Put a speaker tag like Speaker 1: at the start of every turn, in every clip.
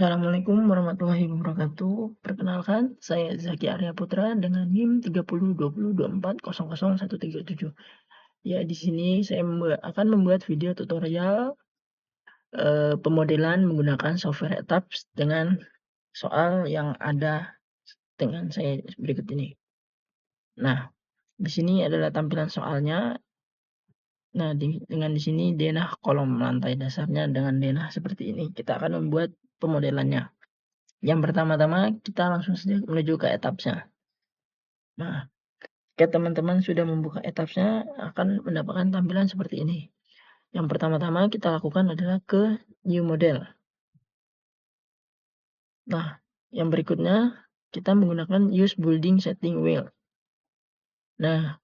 Speaker 1: Assalamualaikum warahmatullahi wabarakatuh. Perkenalkan, saya Zaki Arya Putra dengan NIM 302024000137. Ya, di sini saya akan membuat video tutorial pemodelan menggunakan software Etaps dengan soal yang ada dengan saya berikut ini. Nah, di sini adalah tampilan soalnya. Nah, dengan di sini denah kolom lantai dasarnya dengan denah seperti ini. Kita akan membuat pemodelannya. Yang pertama-tama kita langsung saja menuju ke etapsnya. Nah, jika teman-teman sudah membuka etapsnya akan mendapatkan tampilan seperti ini. Yang pertama-tama kita lakukan adalah ke new model. Nah, yang berikutnya kita menggunakan use building setting wheel. Nah,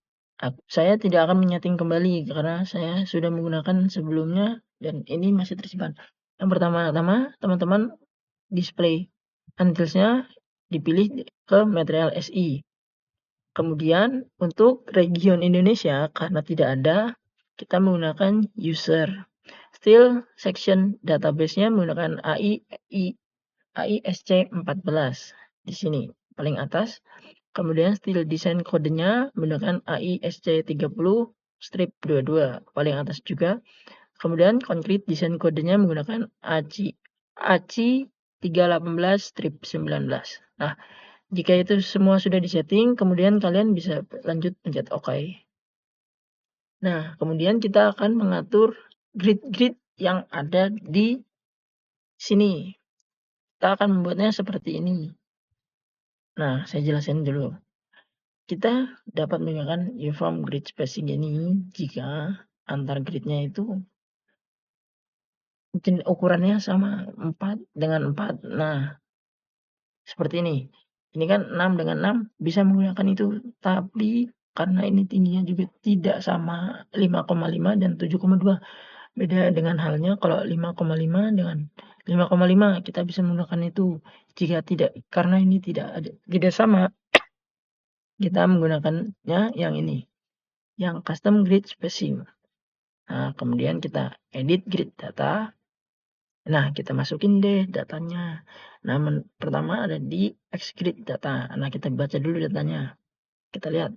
Speaker 1: saya tidak akan menyeting kembali karena saya sudah menggunakan sebelumnya dan ini masih tersimpan. Yang pertama-tama teman-teman display untilsnya dipilih ke material SI. Kemudian untuk region Indonesia karena tidak ada, kita menggunakan user. Still section database-nya menggunakan AISC14 di sini paling atas. Kemudian still design kodenya menggunakan AISC30-22 paling atas juga. Kemudian concrete design kodenya menggunakan ACI318-19. Nah, jika itu semua sudah disetting, kemudian kalian bisa lanjut pencet OK. Nah, kemudian kita akan mengatur grid-grid yang ada di sini. Kita akan membuatnya seperti ini. Nah, saya jelasin dulu. Kita dapat menggunakan uniform grid spacing ini jika antar gridnya itu mungkin ukurannya sama 4 dengan 4. Nah, seperti ini. Ini kan 6 dengan 6 bisa menggunakan itu, tapi karena ini tingginya juga tidak sama 5,5 dan 7,2. Beda dengan halnya kalau 5,5 dengan 5,5 kita bisa menggunakan itu. Jika tidak, karena ini tidak sama, kita menggunakannya yang ini, yang custom grid spacing. Nah, kemudian kita edit grid data. Nah, kita masukin deh datanya. Nah, pertama ada di Xgrid data. Nah, kita baca dulu datanya. Kita lihat.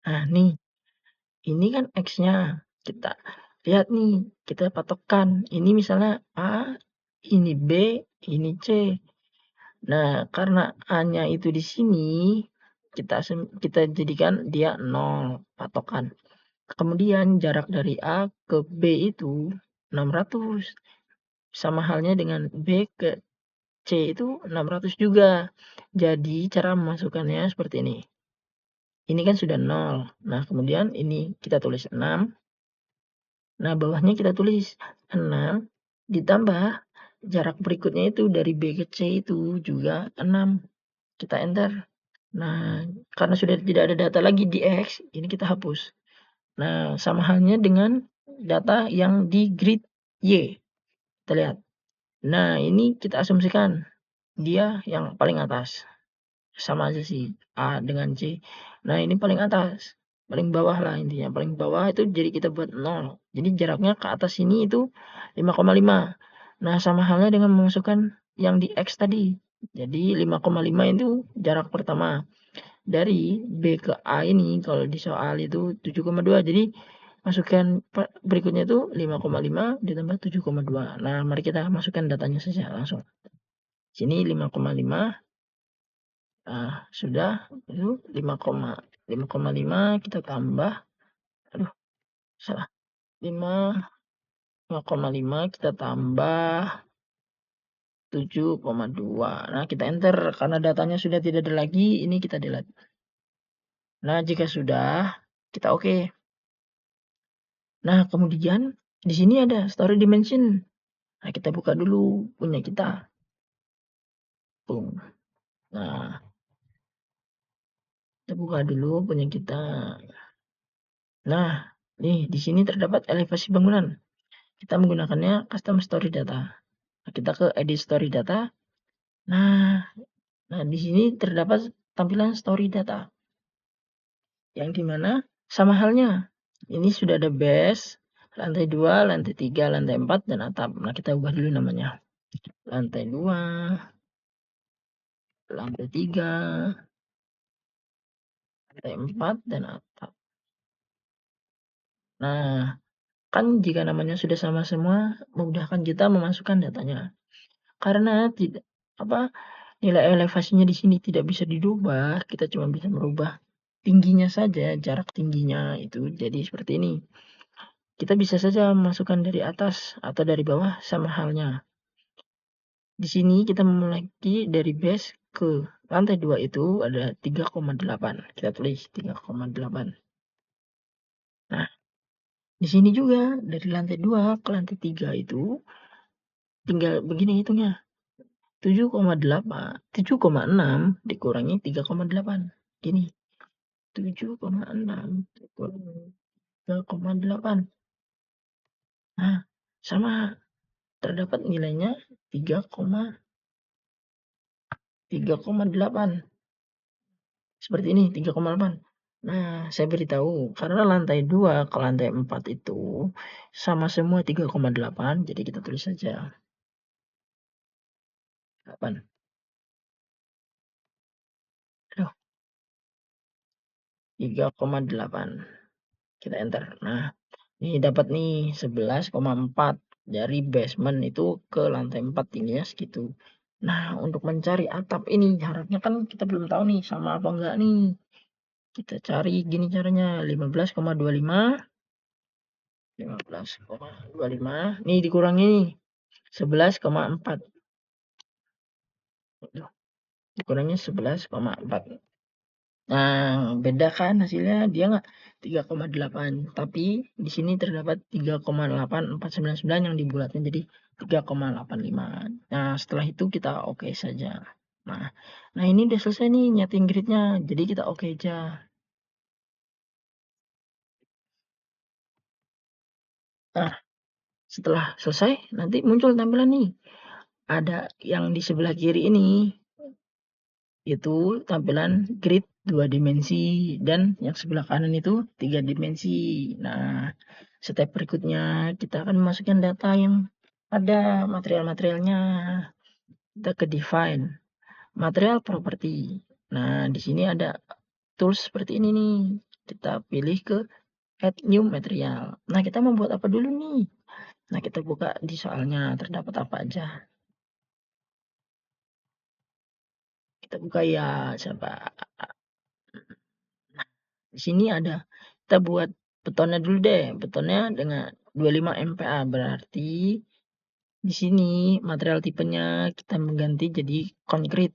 Speaker 1: Nah, nih. Ini kan X-nya. Kita lihat nih, kita patokkan. Ini misalnya A, ini B, ini C. Nah, karena A-nya itu di sini, kita jadikan dia 0 patokan. Kemudian jarak dari A ke B itu 600. Sama halnya dengan B ke C itu 600 juga. Jadi cara memasukkannya seperti ini. Ini kan sudah 0. Nah, kemudian ini kita tulis 6. Nah, bawahnya kita tulis 6 ditambah jarak berikutnya itu dari B ke C itu juga 6. Kita enter. Nah, karena sudah tidak ada data lagi di X, ini kita hapus. Nah, sama halnya dengan data yang di grid Y. Kita lihat. Nah, ini kita asumsikan dia yang paling atas. Sama aja sih A dengan C. Nah, ini paling atas. Paling bawah lah intinya. Paling bawah itu jadi kita buat 0. Jadi jaraknya ke atas sini itu 5,5. Nah, sama halnya dengan memasukkan yang di X tadi. Jadi 5,5 itu jarak pertama. Dari B ke A ini kalau di soal itu 7,2. Jadi masukkan berikutnya itu 5,5 ditambah 7,2. Nah, mari kita masukkan datanya saja langsung. Sini 5,5. Sudah itu 5,5 kita tambah, salah, 5,5 kita tambah 7,2. Nah, kita enter karena datanya sudah tidak ada lagi, ini kita delete. Nah, jika sudah, kita oke. Nah, kemudian di sini ada story dimension. Nah, kita buka dulu punya kita. Boom. Nah, kita buka dulu punya kita. Nah, nih di sini terdapat elevasi bangunan. Kita menggunakannya custom story data. Nah, kita ke edit story data. Nah, di sini terdapat tampilan story data. Yang dimana sama halnya. Ini sudah ada base, lantai 2, lantai 3, lantai 4, dan atap. Nah, kita ubah dulu namanya. Lantai 2, lantai 3, lantai 4, dan atap. Nah, kan jika namanya sudah sama semua, memudahkan kita memasukkan datanya. Karena tidak apa nilai elevasinya di sini tidak bisa dirubah, kita cuma bisa merubah tingginya saja, jarak tingginya itu jadi seperti ini. Kita bisa saja memasukkan dari atas atau dari bawah sama halnya. Di sini kita memiliki dari base ke lantai 2 itu ada 3,8. Kita tulis 3,8. Nah, di sini juga dari lantai 2 ke lantai 3 itu tinggal begini hitungnya. 7,6 dikurangi 3,8. Gini. 7,6 dikurangi 3,8. Nah, sama terdapat nilainya 3,8. Seperti ini 3,8. Nah, saya beritahu karena lantai 2 ke lantai 4 itu sama semua 3,8, jadi kita tulis saja 8. Aduh, 3,8. Kita enter. Nah, ini dapat nih 11,4 dari basement itu ke lantai 4 tingginya segitu. Nah, untuk mencari atap ini jaraknya kan kita belum tahu nih sama apa enggak nih. Kita cari gini caranya 15,25 nih dikurangi nih 11,4 dikurangi 11,4. Nah, beda kan hasilnya dia nggak 3,8, tapi di sini terdapat 3,8499 yang dibulatkan jadi 3,85. Nah, setelah itu kita oke saja. Nah, ini udah selesai nih nyeting gridnya, jadi kita oke aja. Nah, setelah selesai nanti muncul tampilan nih. Ada yang di sebelah kiri ini itu tampilan grid 2 dimensi dan yang sebelah kanan itu 3 dimensi. Nah, step berikutnya kita akan memasukkan data yang ada material-materialnya. Kita ke define material property. Nah, di sini ada tools seperti ini nih. Kita pilih ke add new material. Nah, kita membuat apa dulu nih? Nah, kita buka di soalnya terdapat apa aja. Kita buka ya, siapa? Di sini ada kita buat betonnya dulu deh. Betonnya dengan 25 MPa berarti di sini material tipenya kita mengganti jadi konkrit.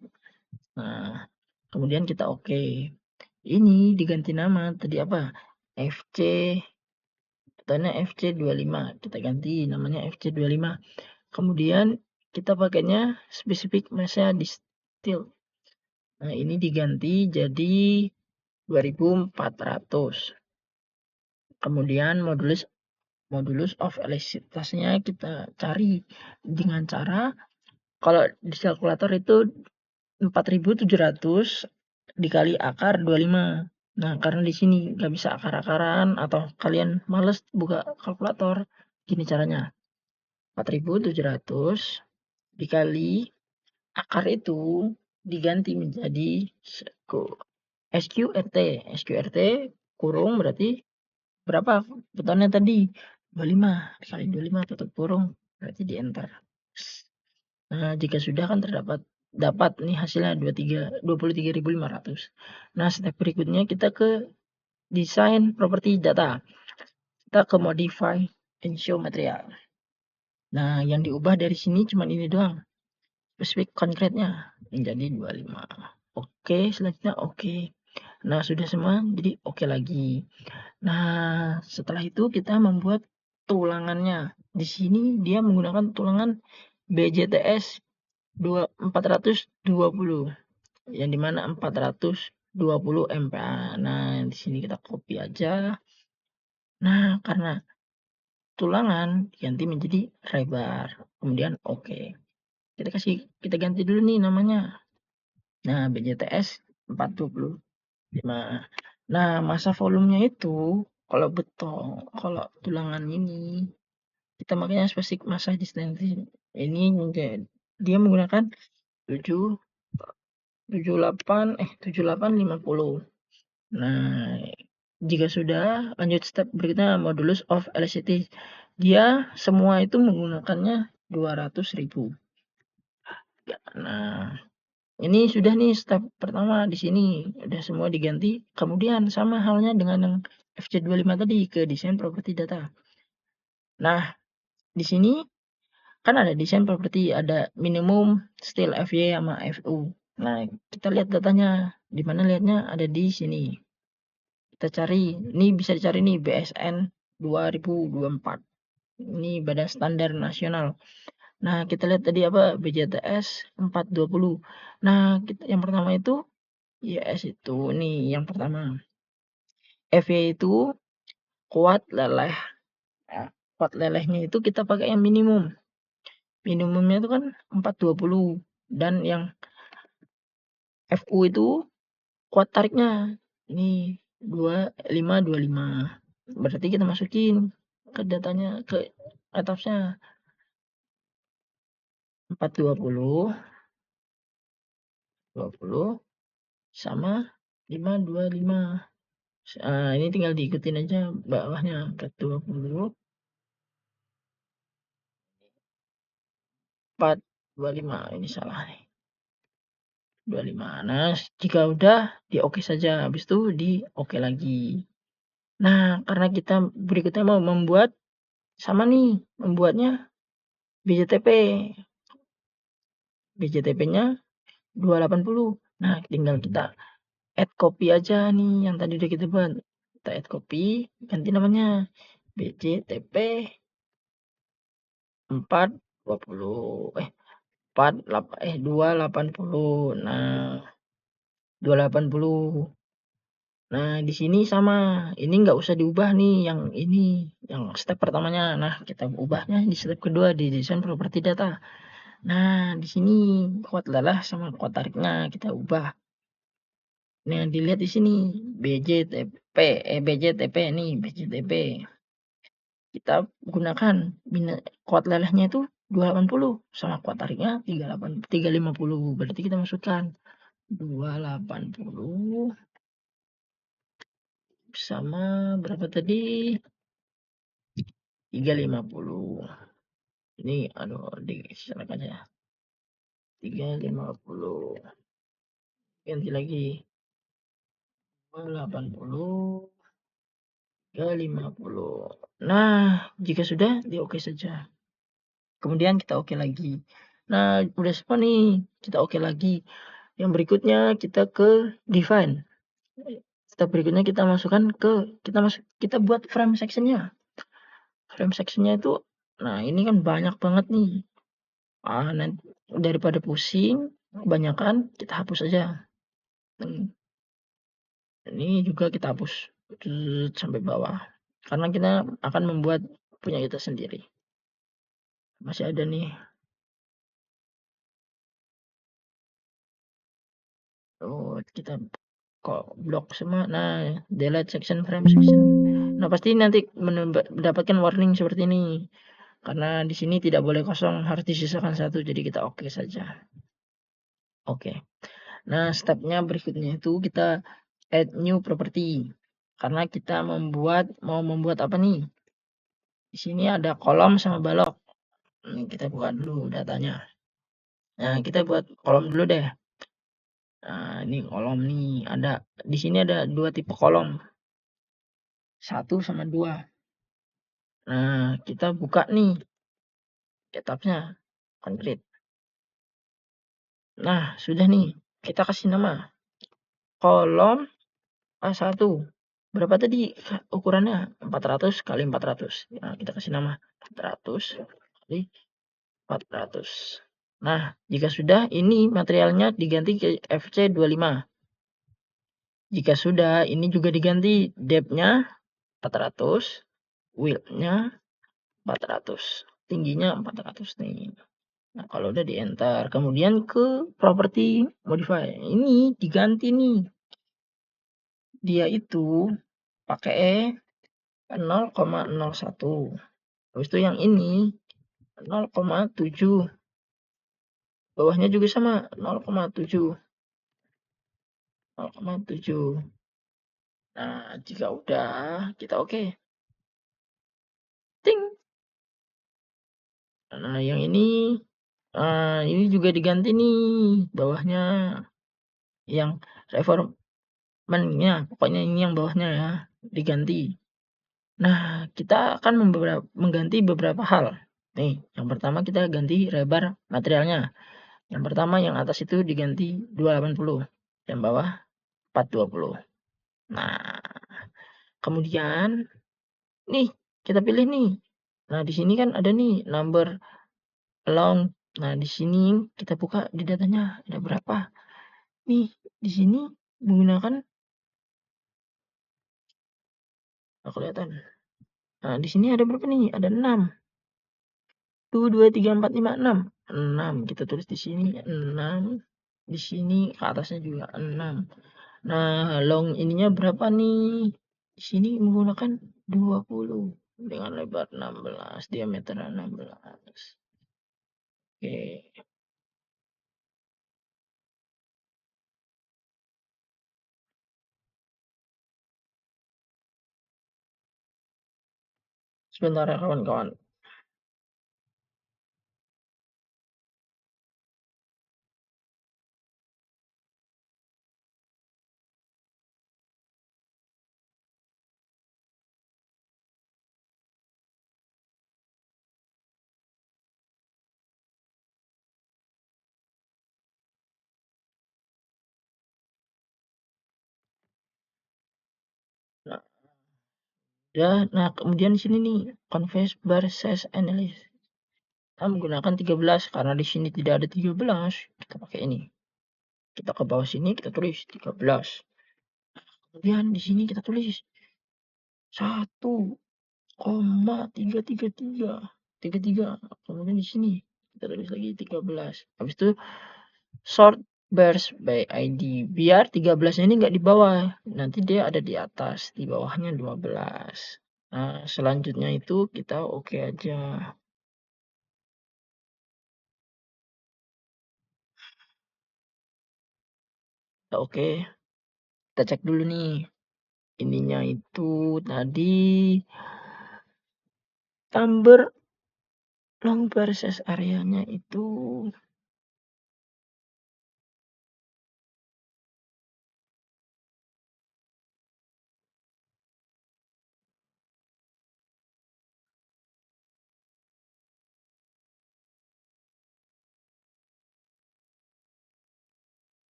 Speaker 1: Nah, kemudian kita oke. Ini diganti nama tadi apa? FC betonnya FC25. Kita ganti namanya FC25. Kemudian kita pakainya spesifik masa di steel. Nah, ini diganti jadi 2400. Kemudian modulus of elastisitasnya kita cari dengan cara kalau di kalkulator itu 4700 dikali akar 25. Nah, karena di sini nggak bisa akar-akaran atau kalian males buka kalkulator, gini caranya. 4700 dikali akar itu diganti menjadi SQRT. SQRT kurung berarti berapa betonnya tadi? 25 dikali 25 tutup kurung berarti di enter. Nah, jika sudah kan dapat nih hasilnya 23.500. Nah, step berikutnya kita ke desain properti data. Kita ke modify and show material. Nah, yang diubah dari sini cuma ini doang. Spesifik konkretnya menjadi 25. Oke, selanjutnya oke. Nah, sudah semua jadi oke lagi. Nah, setelah itu kita membuat tulangannya. Di sini dia menggunakan tulangan BJTS 420 yang dimana 420 MPa. Nah, di sini kita copy aja. Nah, karena tulangan diganti menjadi lebar. Kemudian oke. Kita ganti dulu nih namanya. Nah, BJTS 425. Nah, masa volumenya itu Kalau beton, kalau tulangan ini kita makanya spesifik massa distancing. Ini dia menggunakan 7 78 50. Nah, jika sudah lanjut step berikutnya modulus of elasticity. Dia semua itu menggunakannya 200.000. Nah, ini sudah nih step pertama di sini udah semua diganti. Kemudian sama halnya dengan yang FC25 tadi ke desain properti data. Nah, di sini kan ada desain properti, ada minimum steel FY sama FU. Nah, kita lihat datanya. Di mana lihatnya ada di sini. Kita cari, ini bisa dicari nih BSN 2024. Ini Badan Standar Nasional. Nah, kita lihat tadi apa BJTS 420. Nah, yang pertama itu IS itu nih yang pertama. FY itu kuat leleh. Nah, kuat lelehnya itu kita pakai yang minimum. Minimumnya itu kan 420 dan yang FU itu kuat tariknya ini 2525. Berarti kita masukin ke datanya ke atasnya 420 20 sama 525. Ini tinggal diikutin aja bawahnya 420 425. Ini salah nih. 25. Nah, jika udah di oke saja, habis itu di oke lagi. Nah, karena kita berikutnya mau membuat sama nih, membuatnya BJTP. BJTP-nya 280. Nah, tinggal kita add copy aja nih yang tadi udah kita buat. Kita add copy, ganti namanya BJTP 420. 280. Nah, 280. Nah, di sini sama. Ini nggak usah diubah nih yang ini, yang step pertamanya. Nah, kita ubahnya di step kedua di desain properti data. Nah, di sini kuat lelah sama kuat tariknya kita ubah. Nah, dilihat di sini BJTP, BJTP nih, BJTP. Kita gunakan kuat lelehnya itu 280 sama kuat tariknya 350. Berarti kita masukkan 280 sama berapa tadi? 350. Ini disilakan aja. 350. Ganti lagi. 280. 350. Nah, jika sudah di oke saja. Kemudian kita oke lagi. Nah, udah semua nih. Kita oke lagi. Yang berikutnya kita ke define. Step berikutnya kita masukkan kita buat frame sectionnya. Frame sectionnya itu, nah ini kan banyak banget nih. Nanti daripada pusing, kebanyakan kita hapus aja. Ini juga kita hapus sampai bawah. Karena kita akan membuat punya kita sendiri. Masih ada nih. Oh, kita kok blok semua. Nah, delete section frame section. Nah, pasti nanti mendapatkan warning seperti ini. Karena di sini tidak boleh kosong, harus disisakan satu. Jadi kita oke saja. Oke. Nah, stepnya berikutnya itu kita add new property. Karena kita mau membuat apa nih? Di sini ada kolom sama balok. Kita buka dulu datanya. Nah, kita buat kolom dulu deh. Nah, ini kolom nih ada di sini ada 2 tipe kolom. 1 sama 2. Nah, kita buka nih tabnya konkret. Nah, sudah nih. Kita kasih nama kolom A1. Berapa tadi ukurannya? 400 kali 400. Nah, kita kasih nama 400 kali 400. Nah, jika sudah ini materialnya diganti ke FC25. Jika sudah, ini juga diganti depth-nya 400, width-nya 400, tingginya 400 nih. Nah, kalau udah di enter, kemudian ke property modify. Ini diganti nih. Dia itu pakai 0,01. Habis itu yang ini 0,7. Bawahnya juga sama 0,7. 0,7. Nah, jika udah kita oke. Ting. Nah, yang ini juga diganti nih bawahnya. Yang reformnya, pokoknya ini yang bawahnya ya, diganti. Nah, kita akan mengganti beberapa hal. Nih, yang pertama kita ganti lebar materialnya. Yang pertama yang atas itu diganti 280, yang bawah 420. Nah, kemudian nih kita pilih nih. Nah, di sini kan ada nih number along. Nah, di sini kita buka di datanya ada berapa. Nih, di sini menggunakan kelihatan. Nah, di sini ada berapa nih? Ada 6. 1, 2, 3, 4, 5, 6. 6. Kita tulis di sini 6. Di sini ke atasnya juga 6. Nah, long ininya berapa nih? Di sini menggunakan 20 dengan lebar 16, diameter 16. Oke. Sebentar ya kawan-kawan. Nah, ya, nah kemudian di sini nih convex bar size analysis. Kita menggunakan 13 karena di sini tidak ada 13, kita pakai ini. Kita ke bawah sini kita tulis 13. Kemudian di sini kita tulis 1,333. Kemudian di sini kita tulis lagi 13. Habis itu sort bars by ID. Biar 13 ini nggak di bawah. Nanti dia ada di atas. Di bawahnya 12. Nah, selanjutnya itu kita oke aja. Kita oke. Kita cek dulu nih. Ininya itu tadi number long versus areanya itu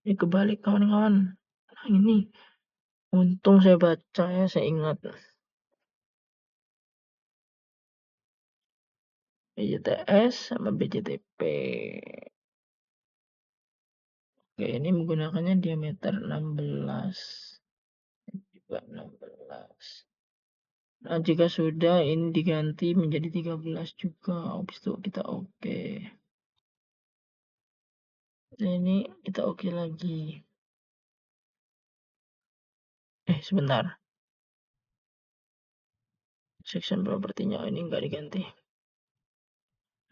Speaker 1: ini kebalik kawan-kawan. Nah, ini untung saya baca ya, saya ingat. BJTS sama BJTP. Oke, ini menggunakannya diameter 16. Juga 16. Nah, jika sudah ini diganti menjadi 13 juga. Habis itu kita oke. Nah, ini kita oke lagi. Sebentar. Section propertinya ini enggak diganti.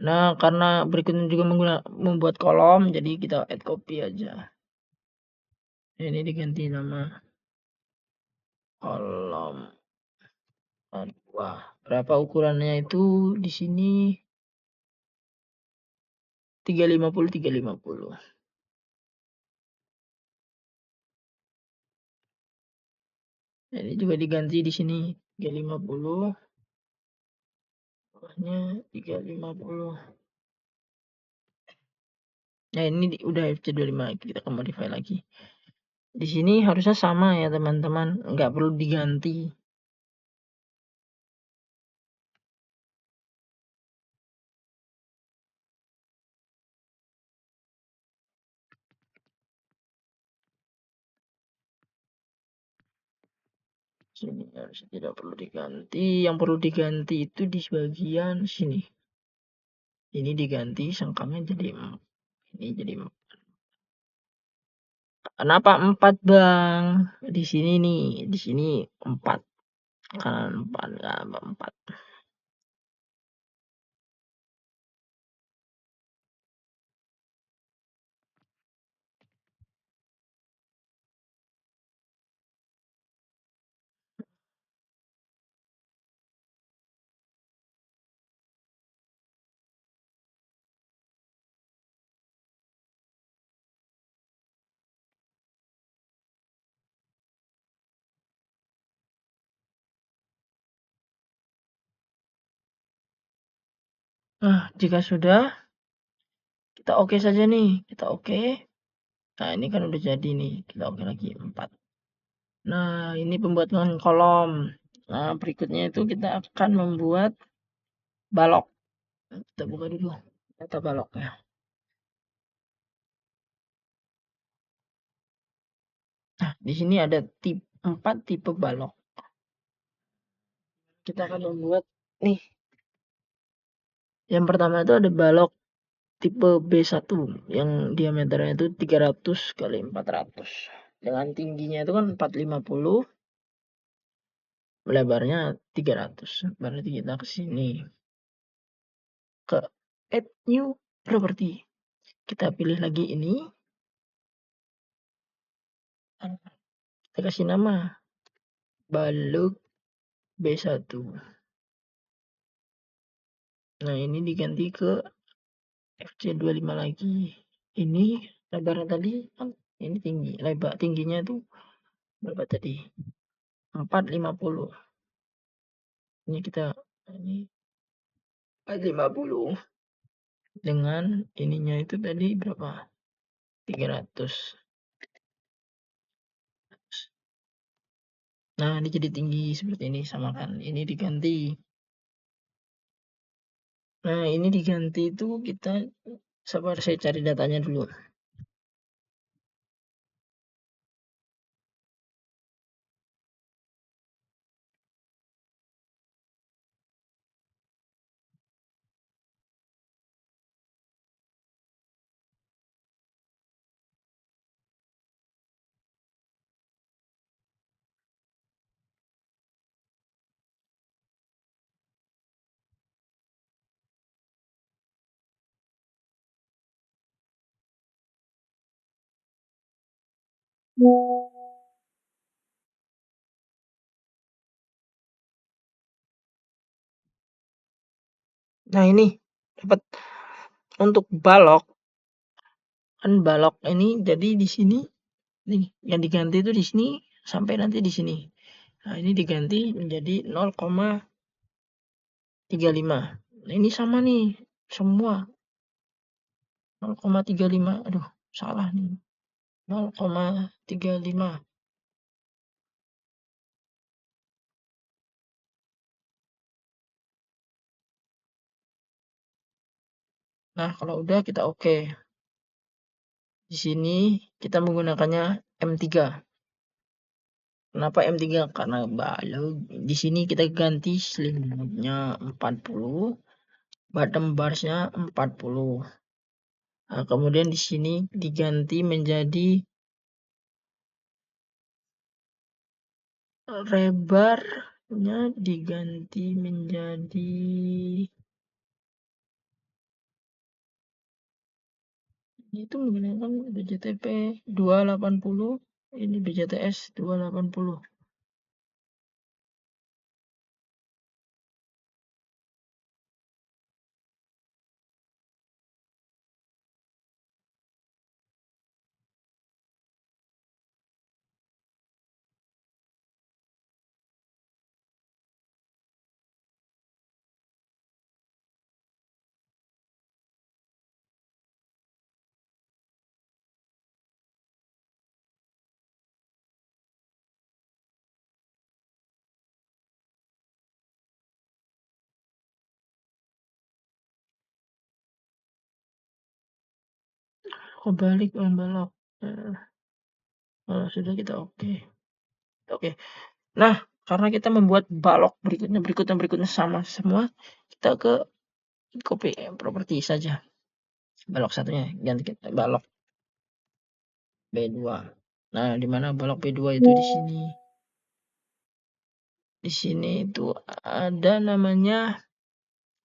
Speaker 1: Nah, karena berikutnya juga membuat kolom, jadi kita add copy aja. Ini diganti nama kolom. Wah, berapa ukurannya itu di sini 350 350. Ini juga diganti di sini 350. Bawahnya 350. Nah, ini udah FC25, kita akan modify lagi. Di sini harusnya sama ya teman-teman, nggak perlu diganti. Sini harusnya tidak perlu diganti. Yang perlu diganti itu di bagian sini. Ini diganti sengkangnya jadi 4. Ini jadi 4. Kenapa 4 Bang? Di sini nih, di sini 4. Kanan 4, kanan 4. Nah, jika sudah, kita oke saja nih. Kita oke. Nah, ini kan udah jadi nih. Kita oke lagi 4. Nah, ini pembuatan kolom. Nah, berikutnya itu kita akan membuat balok. Kita buka dulu data baloknya. Nah, di sini ada 4 tipe balok. Kita akan membuat nih. Yang pertama itu ada balok tipe B1 yang diameternya itu 300 kali 400. Dengan tingginya itu kan 450, lebarnya 300. Berarti kita ke sini ke add new property. Kita pilih lagi ini. Kita kasih nama balok B1. Nah, ini diganti ke FC25 lagi. Ini lebarnya tadi kan ini tinggi. Lebar tingginya itu berapa tadi? 450. Ini kita ini 450 dengan ininya itu tadi berapa? 300. Nah, ini jadi tinggi seperti ini, samakan. Ini diganti. Nah, ini diganti itu kita sabar saya cari datanya dulu. Nah, ini dapat untuk balok. Kan balok ini jadi di sini nih yang diganti itu di sini sampai nanti di sini. Nah, ini diganti menjadi 0,35. Nah, ini sama nih semua 0,35. Aduh, salah nih. 0,35. Nah, kalau udah kita oke. Di sini kita menggunakannya M3. Kenapa M3? Karena balok. Di sini kita ganti slim mode-nya 40, bottom bars-nya 40. Nah, kemudian di sini diganti menjadi lebarnya diganti menjadi itu menggunakan BJTP 280, ini BJTS 280. Kebalik membelok. Kalau sudah kita oke. Oke. Nah, karena kita membuat balok berikutnya sama semua, kita ke copy properti saja. Balok satunya ganti kita balok B2. Nah, di mana balok B2 itu di sini. Di sini itu ada namanya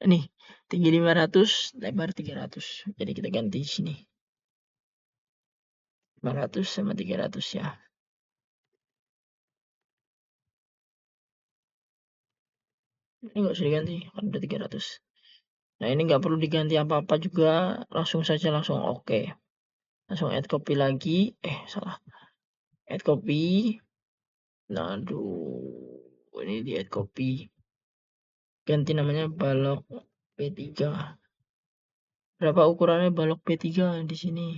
Speaker 1: nih, tinggi 500, lebar 300. Jadi kita ganti di sini. 500 sama 300 ya. Ini nggak usah diganti, kan udah 300. Nah, ini nggak perlu diganti apa-apa juga, langsung saja langsung oke. Langsung add copy lagi. Salah. Add copy. Nah, aduh, ini di add copy. Ganti namanya balok B3. Berapa ukurannya balok B3 di sini?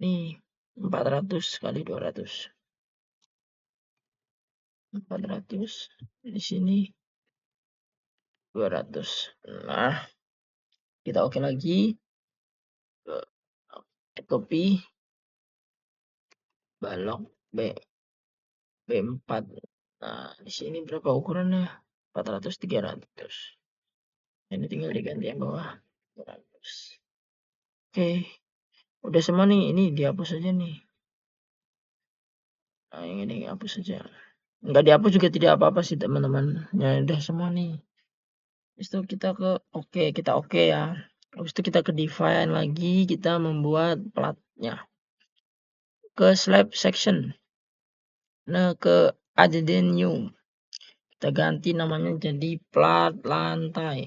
Speaker 1: Nih, 400 kali 200. 400 di sini 200. Nah, kita oke lagi. Add copy balok B4. Nah, di sini berapa ukurannya? 400, 300. Ini tinggal diganti yang bawah 200. Oke, udah semua nih. Ini dihapus aja nih. Nah, yang ini hapus saja. Nggak dihapus juga tidak apa-apa sih teman-teman. Ya udah semua nih. Habis itu kita oke ya. Habis itu kita ke define lagi, kita membuat platnya. Ke slab section. Nah, ke add new. Kita ganti namanya jadi plat lantai.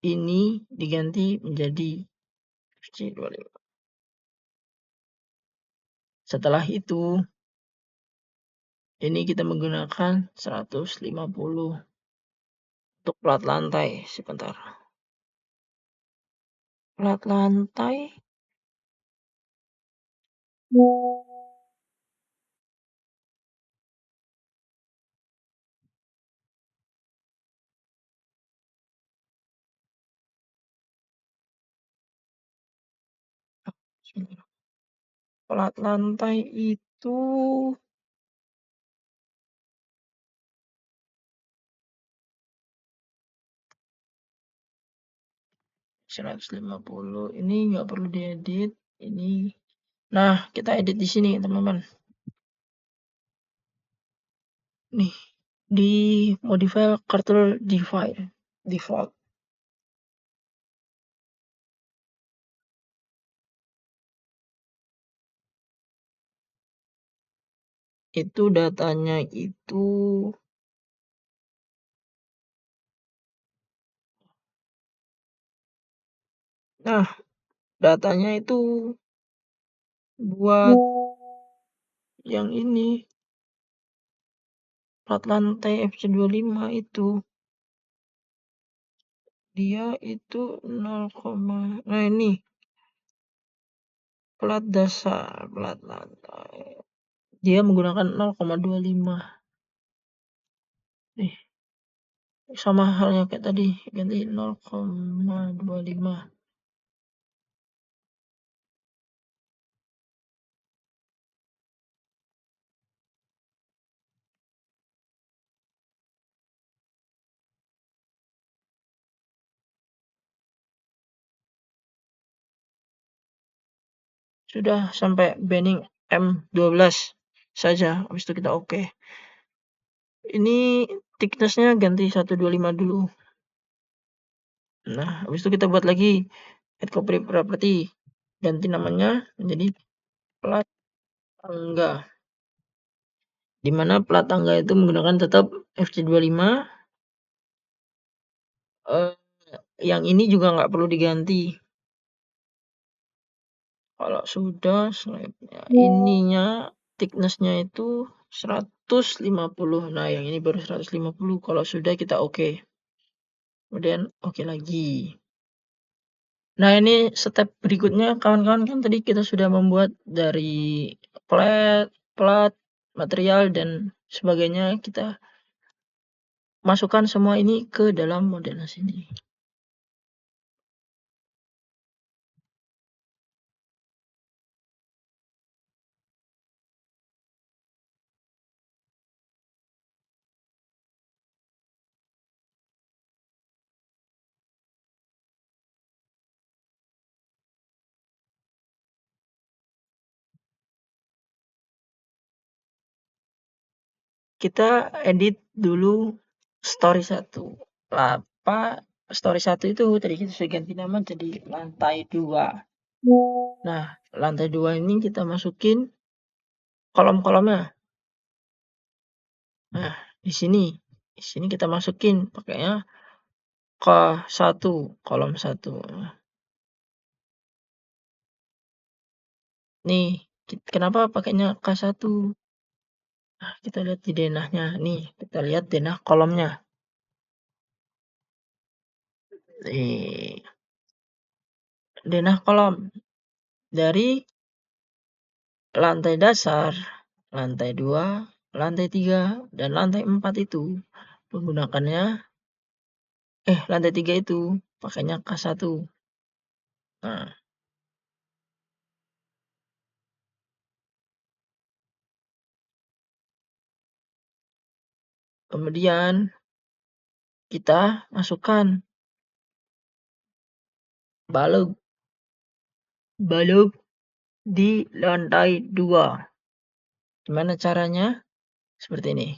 Speaker 1: Ini diganti menjadi FC25. Setelah itu, ini kita menggunakan 150 untuk plat lantai. Sebentar. Plat lantai. Plat lantai itu 150. Ini nggak perlu diedit. Ini. Nah, kita edit di sini, teman-teman. Nih, di modify cartel default. Itu datanya itu nah, datanya itu buat yang ini plat lantai FC25 itu dia itu 0, nah ini plat dasar plat lantai dia menggunakan 0,25 nih, sama halnya kayak tadi, ganti 0,25. Sudah sampai bending M12 saja. Habis itu kita oke. Ini thickness-nya ganti 125 dulu. Nah, habis itu kita buat lagi add copy property. Ganti namanya menjadi plat tangga. Di mana plat tangga itu menggunakan tetap FC25. Yang ini juga nggak perlu diganti. Kalau sudah slabnya ininya thickness-nya itu 150. Nah, yang ini baru 150. Kalau sudah kita oke. Kemudian oke lagi. Nah, ini step berikutnya kawan-kawan, kan tadi kita sudah membuat dari plat, material dan sebagainya. Kita masukkan semua ini ke dalam modelnya sini. kita edit dulu story 1. Apa story 1 itu tadi kita sudah ganti nama jadi lantai 2. Nah, lantai 2 ini kita masukin kolom-kolomnya. Nah, di sini kita masukin pakainya K1, kolom 1. Nih, kenapa pakainya K1? Nah, kita lihat di denahnya. Nih, kita lihat denah kolomnya. Denah kolom dari lantai dasar, lantai 2, lantai 3, dan lantai 4 itu menggunakannya lantai 3 itu pakainya K1. Nah, kemudian kita masukkan balok di lantai 2. Gimana caranya? Seperti ini.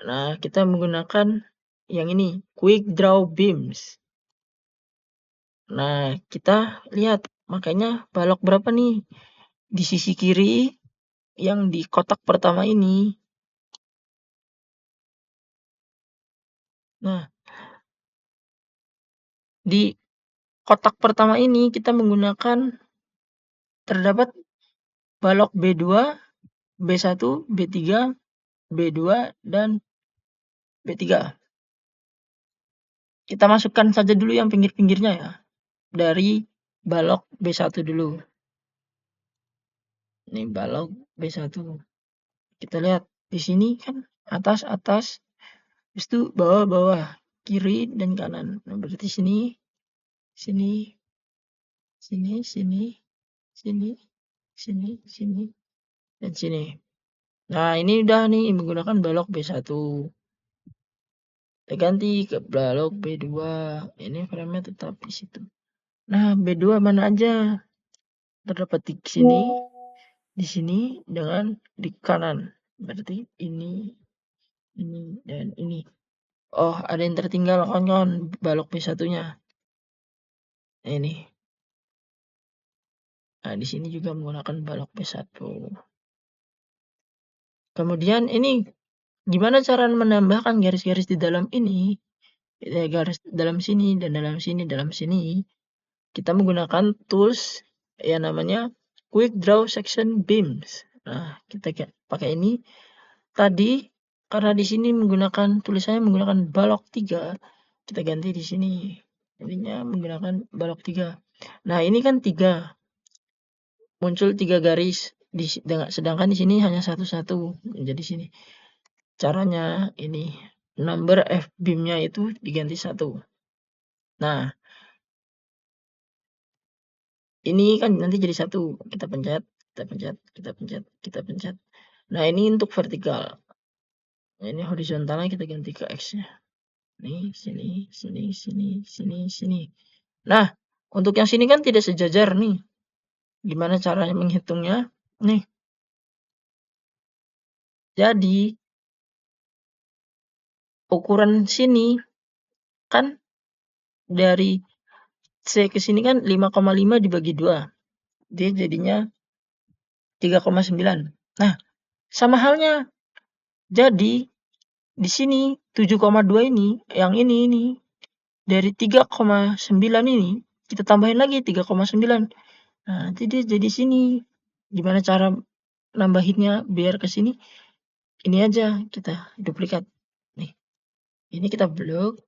Speaker 1: Nah, kita menggunakan yang ini, quick draw beams. Nah, kita lihat makanya balok berapa nih di sisi kiri yang di kotak pertama ini. Nah, di kotak pertama ini kita menggunakan terdapat balok B2, B1, B3, B2, dan B3. Kita masukkan saja dulu yang pinggir-pinggirnya ya. Dari balok B1 dulu. Ini balok B1. Kita lihat di sini kan atas, habis itu bawah, kiri dan kanan. Nah, berarti sini, sini, sini, sini, sini, sini, sini, dan sini. Nah, ini udah nih menggunakan balok B1. Kita ganti ke balok B2. Ini frame-nya tetap di situ. Nah, B2 mana aja? Terdapat di sini dengan di kanan. Berarti ini, dan ini. Oh, ada yang tertinggal kawan-kawan balok B1-nya. Ini. Nah, di sini juga menggunakan balok B1. Kemudian ini gimana cara menambahkan garis-garis di dalam ini? Garis dalam sini dan dalam sini, dalam sini. Kita menggunakan tools yang namanya quick draw section beams. Nah, kita pakai ini. Tadi karena di sini tulisannya menggunakan balok 3, kita ganti di sini. Jadinya menggunakan balok 3. Nah, ini kan 3. Muncul 3 garis. Sedangkan di sini hanya satu-satu. Jadi sini. Caranya ini number F beam-nya itu diganti 1. Nah, ini kan nanti jadi 1. Kita pencet, kita pencet, kita pencet, kita pencet. Nah, ini untuk vertikal. Nah, ini horizontalnya kita ganti ke X-nya. Nih, sini, sini, sini, sini, sini. Nah, untuk yang sini kan tidak sejajar nih. Gimana caranya menghitungnya? Nih. Jadi, ukuran sini kan dari C ke sini kan 5,5 dibagi 2. Dia jadinya 3,9. Nah, sama halnya. Jadi, di sini 7,2 ini, yang ini dari 3,9 ini kita tambahin lagi 3,9. Nah, nanti dia jadi sini. Gimana cara nambahinnya biar ke sini? Ini aja kita duplikat. Nih. Ini kita blok.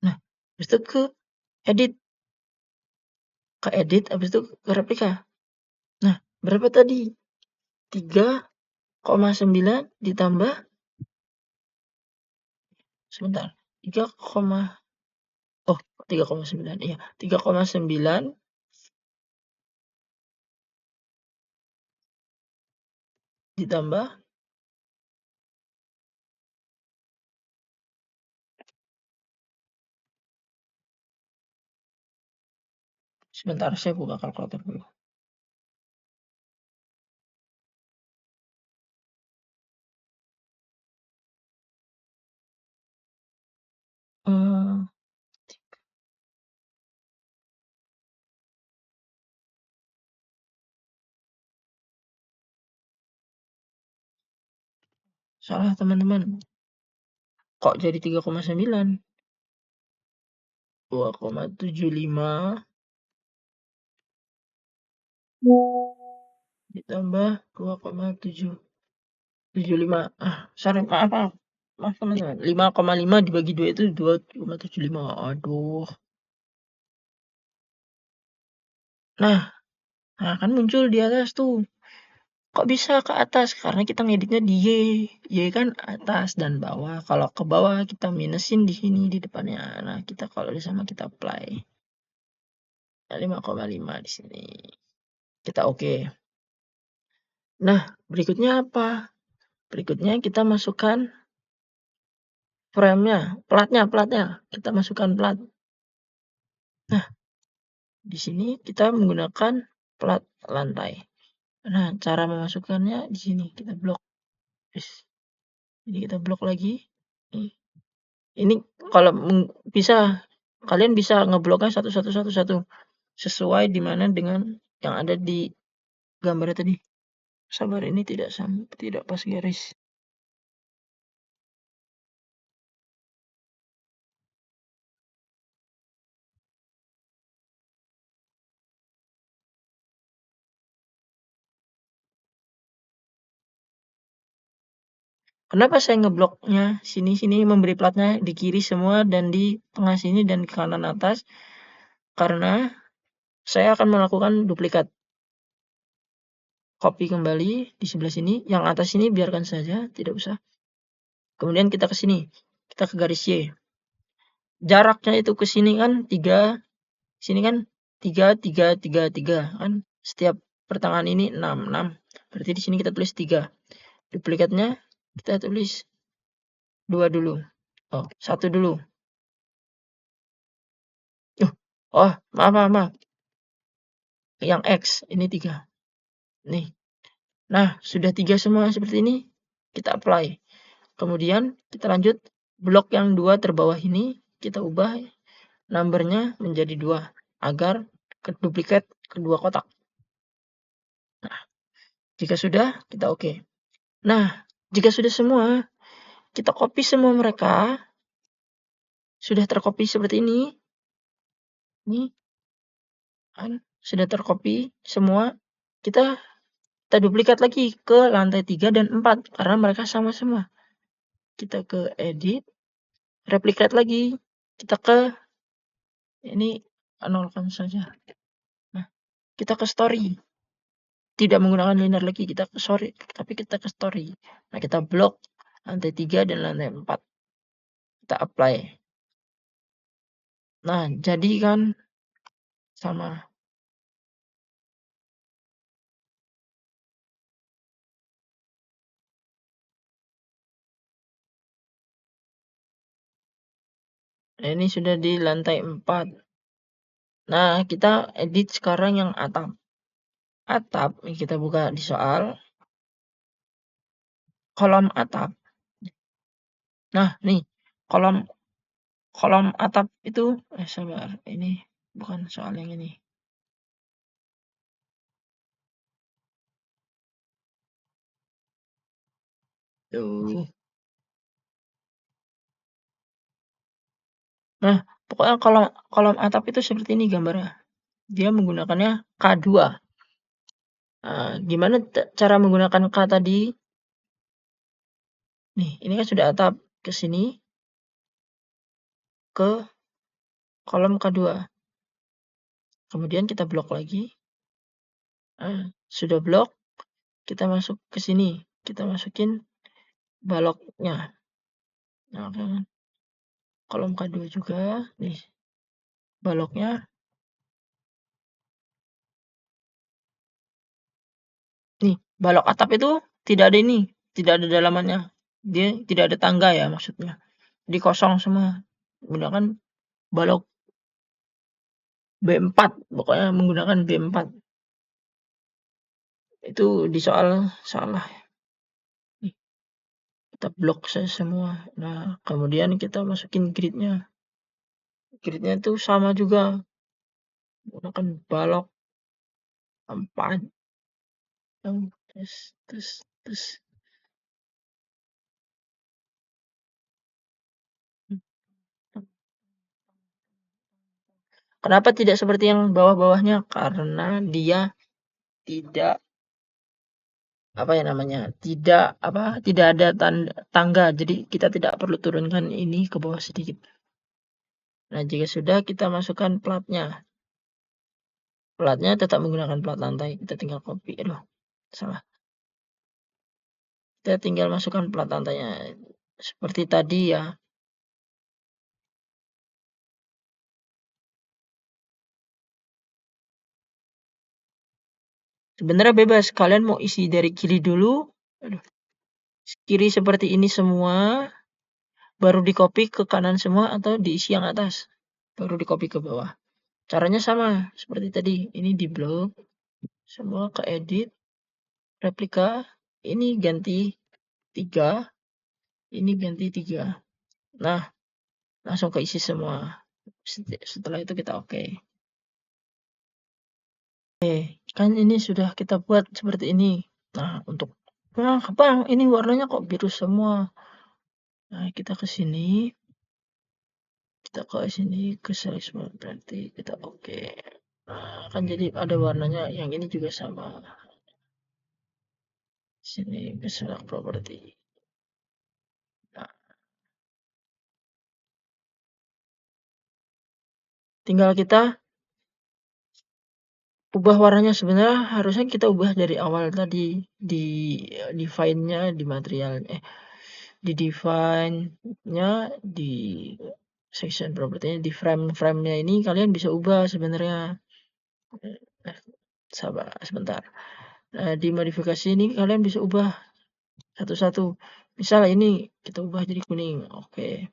Speaker 1: Nah, habis itu ke edit. Ke edit habis itu ke replika. Nah, berapa tadi? 3,9 ditambah sebentar. 3,9. Iya, 3,9 ditambah sebentar saya buka kalkulator dulu. Salah teman-teman. Kok jadi 3,9? 2,75 ditambah 2,775. Sorry, maaf. Maaf teman-teman. 5,5 dibagi 2 itu 2,75. Aduh. Nah, kan muncul di atas tuh. Kok bisa ke atas? Karena kita ngeditnya di Y. Y kan atas dan bawah. Kalau ke bawah kita minusin di sini di depannya. Nah, kita kalau di sama kita apply. 5,5 di sini. Kita oke. Nah, berikutnya apa? Berikutnya kita masukkan frame-nya, platnya. Kita masukkan plat. Nah, di sini kita menggunakan plat lantai. Nah, cara memasukkannya di sini kita blok. Jadi kita blok lagi. Ini kalau bisa kalian bisa ngebloknya satu sesuai dimana dengan yang ada di gambarnya tadi. Sabar, ini tidak pas garis. Kenapa saya ngebloknya sini memberi platnya di kiri semua dan di tengah sini dan ke kanan atas? Karena saya akan melakukan duplikat. Copy kembali di sebelah sini, yang atas ini biarkan saja, tidak usah. Kemudian kita ke sini, kita ke garis Y. Jaraknya itu ke sini kan 3, sini kan 3 kan. Setiap pertengahan ini 6. Berarti di sini kita tulis 3. Duplikatnya kita tulis 2 dulu. 1 dulu. Maaf. Yang X ini 3. Nih. Nah, sudah 3 semua seperti ini. Kita apply. Kemudian kita lanjut blok yang 2 terbawah ini kita ubah numbernya menjadi 2 agar duplikat kedua kotak. Nah, jika sudah kita oke. Nah, jika sudah semua, kita copy semua mereka. Sudah tercopy seperti ini. Ini kan sudah tercopy semua. Kita duplikat lagi ke lantai 3 dan 4 karena mereka sama semua. Kita ke edit, replicate lagi. Kita ke ini nolkan saja. Nah, kita ke story. Tidak menggunakan linear lagi, tapi kita ke story. Nah, kita blok lantai 3 dan lantai 4. Kita apply. Nah, jadi kan sama. Nah, ini sudah di lantai 4. Nah, kita edit sekarang yang atap. Atap, ini kita buka di soal. Kolom atap. Nah, nih, kolom atap itu, sabar, ini bukan soal yang ini. Tuh. Nah, pokoknya kolom atap itu seperti ini gambarnya. Dia menggunakannya K2. Nah, gimana cara menggunakan K tadi? Nih, ini kan sudah atap. Ke sini, ke kolom K2. Kemudian kita blok lagi. Nah, sudah blok, kita masuk ke sini. Kita masukin baloknya. Nah, kan kolom K2 juga. Nih, baloknya. Nih, balok atap itu tidak ada ini. Tidak ada dalamannya. Dia tidak ada tangga ya maksudnya. Di kosong semua. Menggunakan balok B4. Pokoknya menggunakan B4. Itu di soal salah. Nih, kita blok saya semua. Nah, kemudian kita masukin gridnya. Gridnya itu sama juga. Menggunakan balok 4. Terus. Kenapa tidak seperti yang bawah-bawahnya? Karena dia tidak apa ya namanya, tidak ada tangga, jadi kita tidak perlu turunkan ini ke bawah sedikit. Nah, jika sudah kita masukkan platnya. Platnya tetap menggunakan plat lantai, kita tinggal copy. Aduh, salah. Kita tinggal masukkan plat lantainya seperti tadi ya. Sebenarnya bebas, kalian mau isi dari kiri dulu, aduh, kiri seperti ini semua, baru di copy ke kanan semua atau diisi yang atas, baru di copy ke bawah. Caranya sama seperti tadi, ini di blok, semua ke edit, replika, ini ganti 3, ini ganti 3. Nah, langsung keisi semua. Setelah itu kita oke. Kan ini sudah kita buat seperti ini. Nah, untuk bang, ini warnanya kok biru semua. Nah, kita ke sini, ke select berarti kita oke. Nah, kan jadi ada warnanya. Yang ini juga sama. Sini ke select property. Nah, tinggal kita ubah warnanya. Sebenarnya harusnya kita ubah dari awal tadi di define-nya, di material di define-nya, di section property-nya, di frame-nya ini kalian bisa ubah sebenarnya. Sabar sebentar. Di modifikasi ini kalian bisa ubah satu-satu. Misal ini kita ubah jadi kuning. Oke.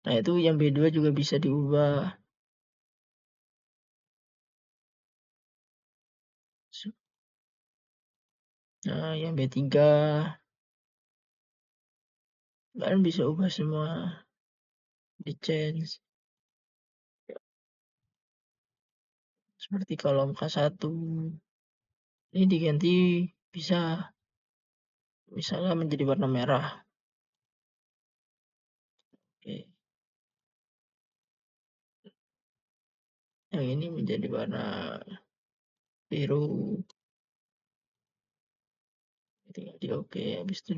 Speaker 1: Nah, itu yang B2 juga bisa diubah. Nah, yang B3 kalian bisa ubah semua. Di change. Seperti kolom K1. Ini diganti bisa misalnya menjadi warna merah. Oke. Yang ini menjadi warna biru. Tinggal di oke. Habis itu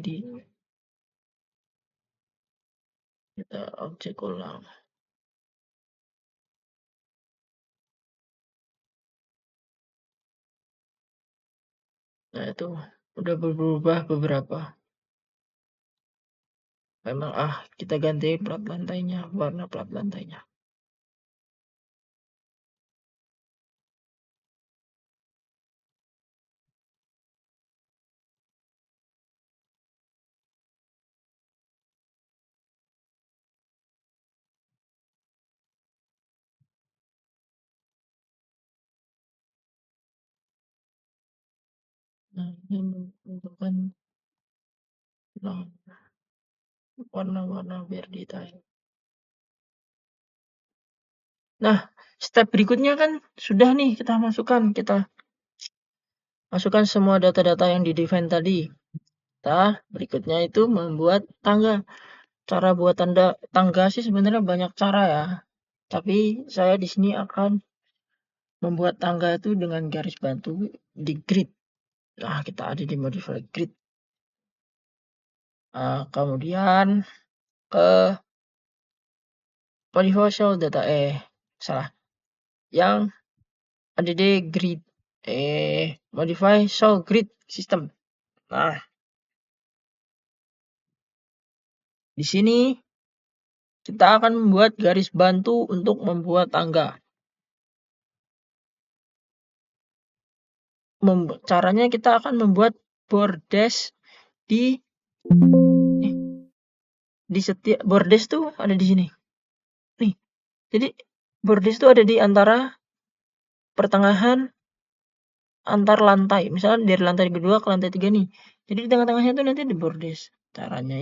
Speaker 1: kita objek ulang. Nah, itu udah berubah beberapa. Memang kita ganti plat lantainya, warna plat lantainya. Nah, ini menentukan warna-warna biar detail. Nah, step berikutnya kan sudah nih kita masukkan semua data-data yang di define tadi. Berikutnya itu membuat tangga. Cara buat tangga sih sebenarnya banyak cara ya. Tapi saya di sini akan membuat tangga itu dengan garis bantu di grid. Nah, kita ada di modify grid. Kemudian ke modify cell data salah. Yang ada di grid modify cell grid system. Nah, di sini kita akan membuat garis bantu untuk membuat tangga. Caranya kita akan membuat bordes di setiap bordes tuh ada di sini. Nih. Jadi bordes tuh ada di antara pertengahan antar lantai. Misalnya dari lantai kedua ke lantai 3 nih. Jadi di tengah-tengahnya tuh nanti ada bordes. Caranya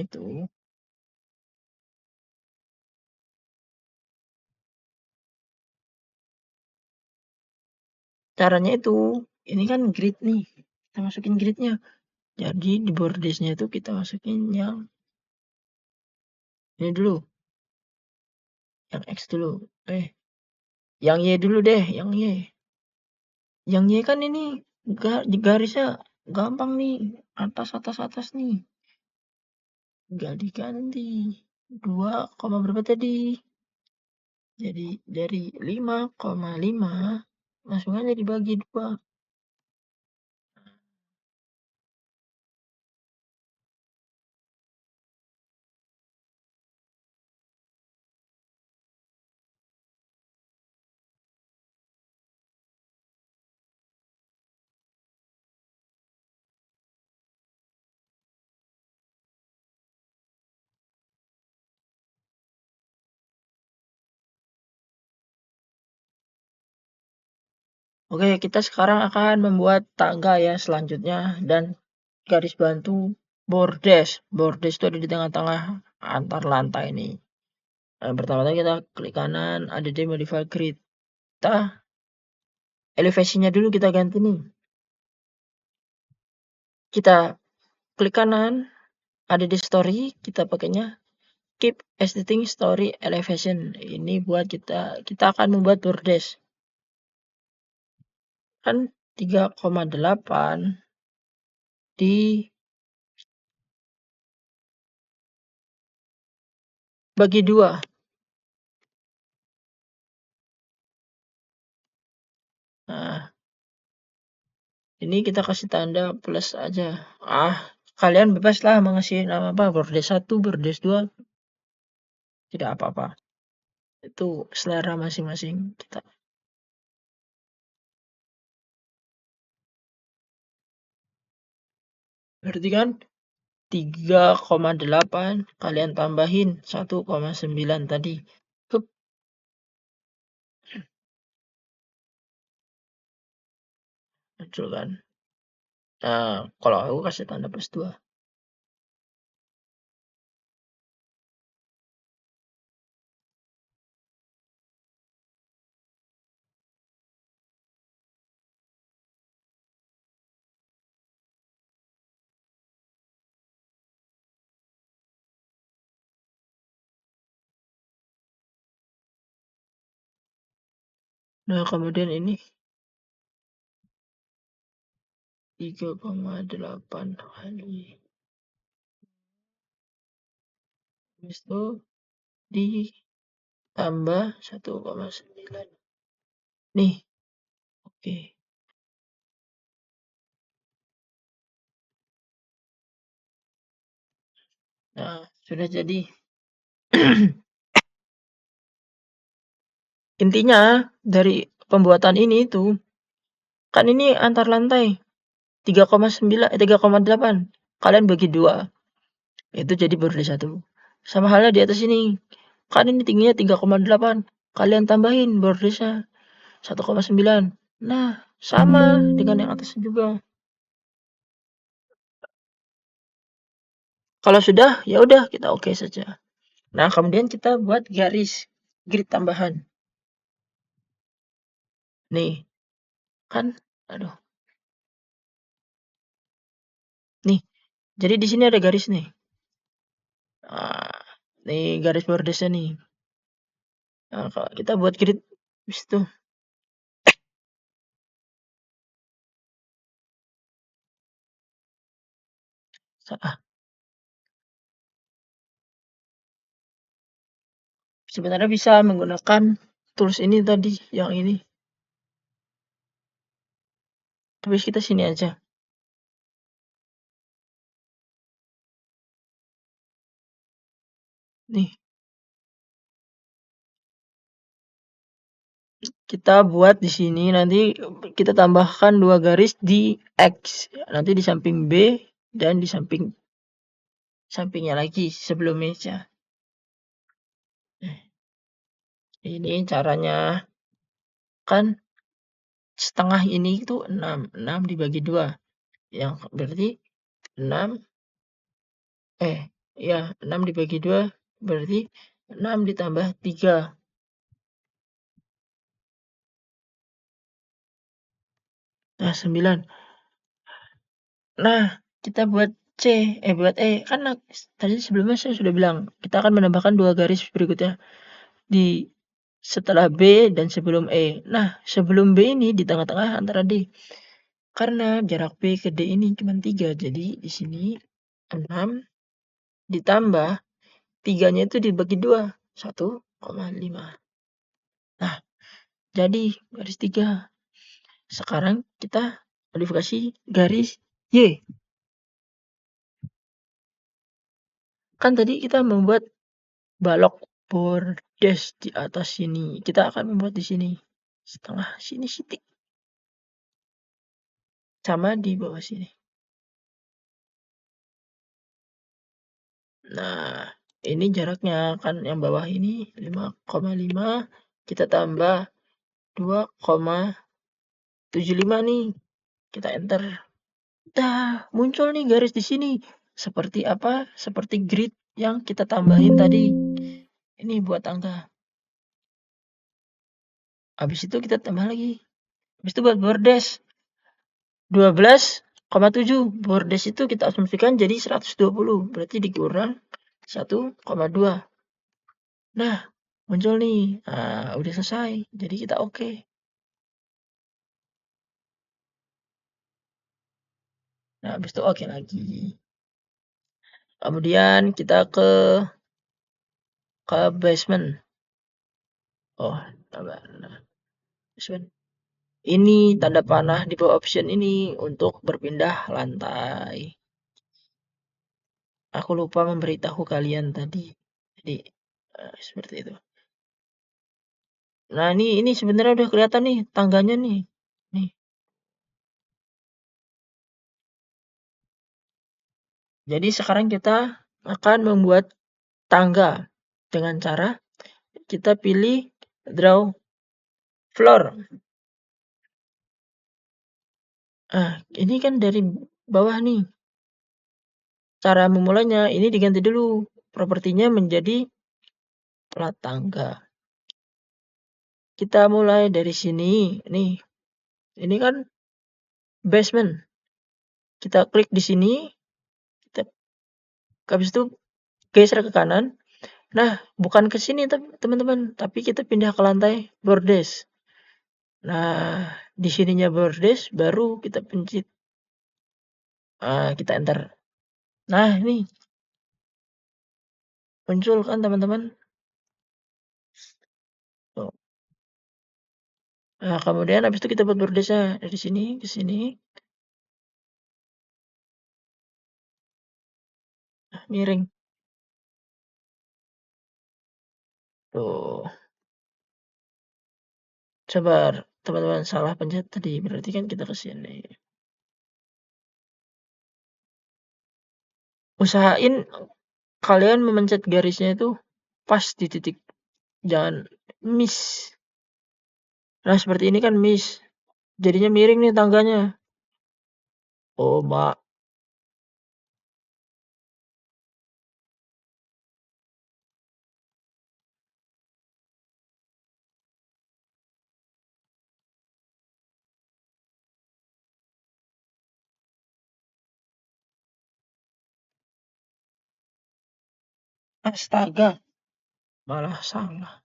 Speaker 1: itu ini kan grid nih. Kita masukin gridnya. Jadi di bordesnya itu kita masukin yang ini dulu. Yang X dulu. Yang Y dulu deh, yang Y. Yang Y kan ini garisnya gampang nih, atas atas atas nih. Nggak diganti. 2, berapa tadi? Jadi dari 5,5 langsung aja dibagi 2. Oke, kita sekarang akan membuat tangga ya selanjutnya dan garis bantu bordes. Bordes itu ada di tengah-tengah antar lantai nih. Pertama-tama kita klik kanan, ada di modify grid. Kita elevasinya dulu kita ganti nih. Kita klik kanan, ada di story, kita pakainya keep existing story elevation. Ini buat kita akan membuat bordes. Kan 3,8 dibagi 2. Nah, ini kita kasih tanda plus aja. Kalian bebas lah mau ngasih nama apa, bordes 1, bordes 2, tidak apa-apa. Itu selera masing-masing kita. Berarti kan 3,8 kalian tambahin 1,9 tadi. Hup, muncul kan. Nah, kalau aku kasih tanda plus 2. Nah, kemudian ini 3,8 kali. Habis itu ditambah 1,9. Nih, oke. Nah, sudah jadi. Intinya dari pembuatan ini itu kan ini antar lantai 3,9 3,8. Kalian bagi 2. Itu jadi bordes 1. Sama halnya di atas ini. Kan ini tingginya 3,8. Kalian tambahin bordesnya 1,9. Nah, sama dengan yang atas juga. Kalau sudah, ya udah kita oke saja. Nah, kemudian kita buat garis grid tambahan. Nih, kan aduh. Nih, jadi di sini ada garis nih. Nah, nih garis bordesnya nih. Nah, kalau kita buat grid habis itu ah, sebenarnya bisa menggunakan tools ini tadi, yang ini. Tapi kita sini aja. Nih, kita buat di sini nanti kita tambahkan 2 garis di X. Nanti di samping B dan di sampingnya lagi sebelum meja. Ini caranya. Kan setengah ini itu 6. 6 dibagi 2. Yang berarti 6 ya 6 dibagi 2 berarti 6 ditambah 3. Nah, 9. Nah, kita buat buat kan tadi sebelumnya saya sudah bilang kita akan menambahkan 2 garis berikutnya di setelah B dan sebelum E. Nah, sebelum B ini di tengah-tengah antara D. Karena jarak B ke D ini cuma 3, jadi di sini 6 ditambah 3-nya itu dibagi 2, 1,5. Nah, jadi garis 3. Sekarang kita modifikasi garis Y. Kan tadi kita membuat balok bordes di atas sini. Kita akan membuat di sini. Setengah sini titik. Sama di bawah sini. Nah, ini jaraknya kan yang bawah ini 5,5 kita tambah 2,75 nih. Kita enter. Dah, muncul nih garis di sini. Seperti apa? Seperti grid yang kita tambahin tadi. Ini buat angka. Habis itu kita tambah lagi. Habis itu buat bordes. 12,7. Bordes itu kita asumsikan jadi 120. Berarti dikurang 1,2. Nah, muncul nih. Nah, udah selesai. Jadi kita oke. Nah, habis itu oke lagi. Kemudian kita ke basement. Oh, tambah. Nah, basement. Ini tanda panah di bawah option ini untuk berpindah lantai. Aku lupa memberitahu kalian tadi. Jadi, seperti itu. Nah, ini sebenarnya udah kelihatan nih tangganya nih. Nih. Jadi sekarang kita akan membuat tangga dengan cara kita pilih draw floor. Ah, ini kan dari bawah nih. Cara memulainya ini diganti dulu. Propertinya menjadi plat tangga. Kita mulai dari sini. Nih. Ini kan basement. Kita klik di sini. Kita habis itu geser ke kanan. Nah, bukan ke sini teman-teman, tapi kita pindah ke lantai bordes. Nah, di sininya bordes baru kita pencet. Kita enter. Nah, ini muncul kan teman-teman. Tuh. Nah, kemudian habis itu kita buat bordesnya dari sini ke sini. Nah, miring. Tuh. Coba teman-teman salah pencet tadi, berarti kan kita ke sini. Usahain kalian memencet garisnya itu pas di titik. Jangan miss. Nah, seperti ini kan miss. Jadinya miring nih tangganya. Oh, Mbak. Astaga, malah salah.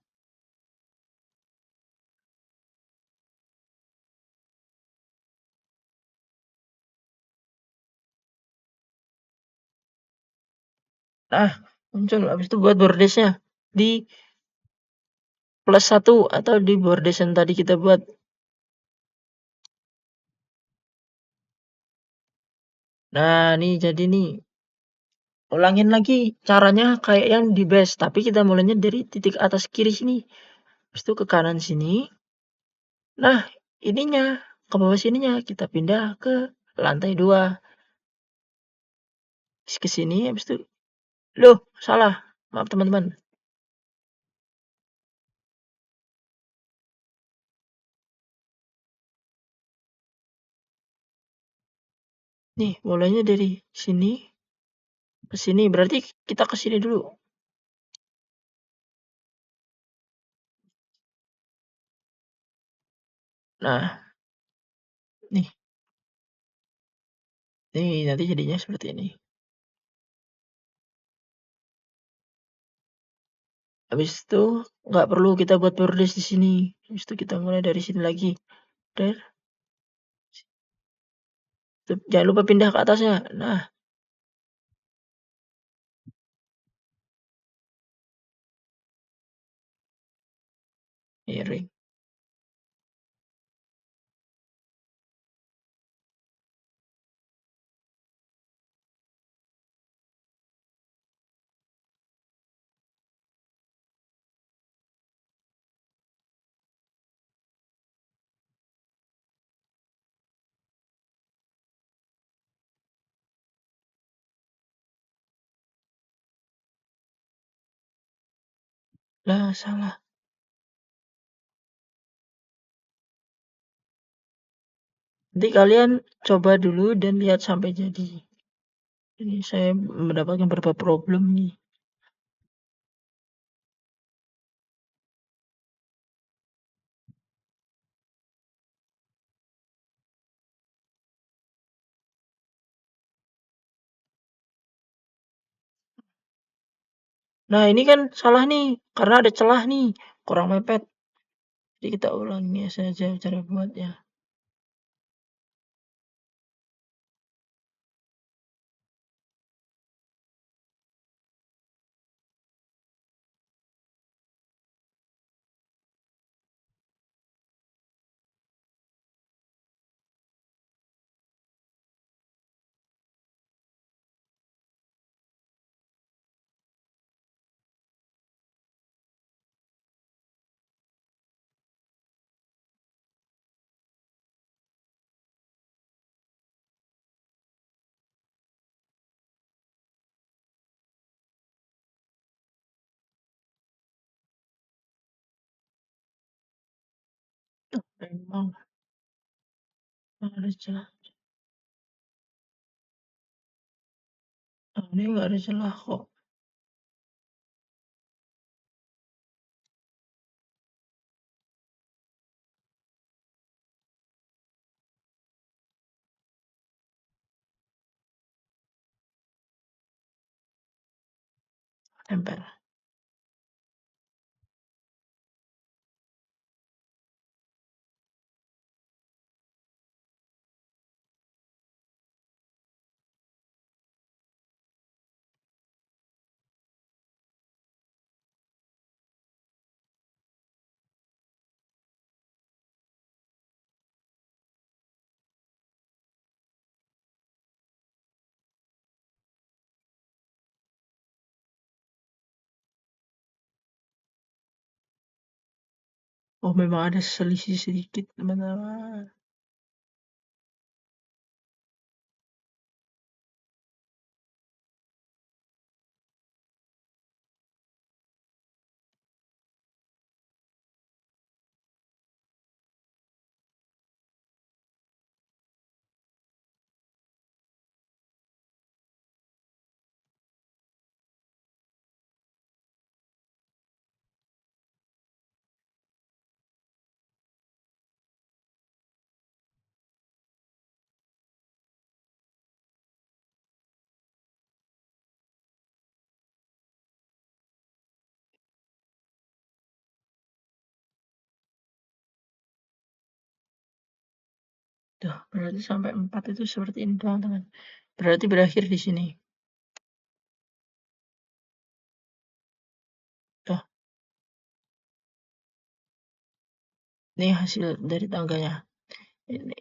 Speaker 1: Nah, muncul. Habis itu buat bordesnya di +1 atau di bordes yang tadi kita buat. Nah, nih jadi nih. Ulangin lagi caranya kayak yang di base, tapi kita mulainya dari titik atas kiri sini. Habis itu ke kanan sini. Nah, ininya ke bawah sininya kita pindah ke lantai 2. Ke sini habis itu. Loh, salah. Maaf teman-teman. Nih, mulainya dari sini ke sini. Berarti kita ke sini dulu. Nah, nih. Nih, nanti jadinya seperti ini. Habis itu nggak perlu kita buat bordes di sini. Habis itu kita mulai dari sini lagi. Dan jangan lupa pindah ke atasnya. Nah, miring. Lah, salah. Nanti kalian coba dulu dan lihat sampai jadi. Ini saya mendapatkan beberapa problem nih. Nah, ini kan salah nih, karena ada celah nih, kurang mepet. Jadi kita ulangi saja cara buatnya. Memang ada celah. Ini nggak ada celah kok. Tempel. Oh, memang ada selisih sedikit, teman-teman. Tuh, berarti sampai 4 itu seperti ini doang, teman. Berarti berakhir di sini. Tuh, ini hasil dari tangganya. Ini.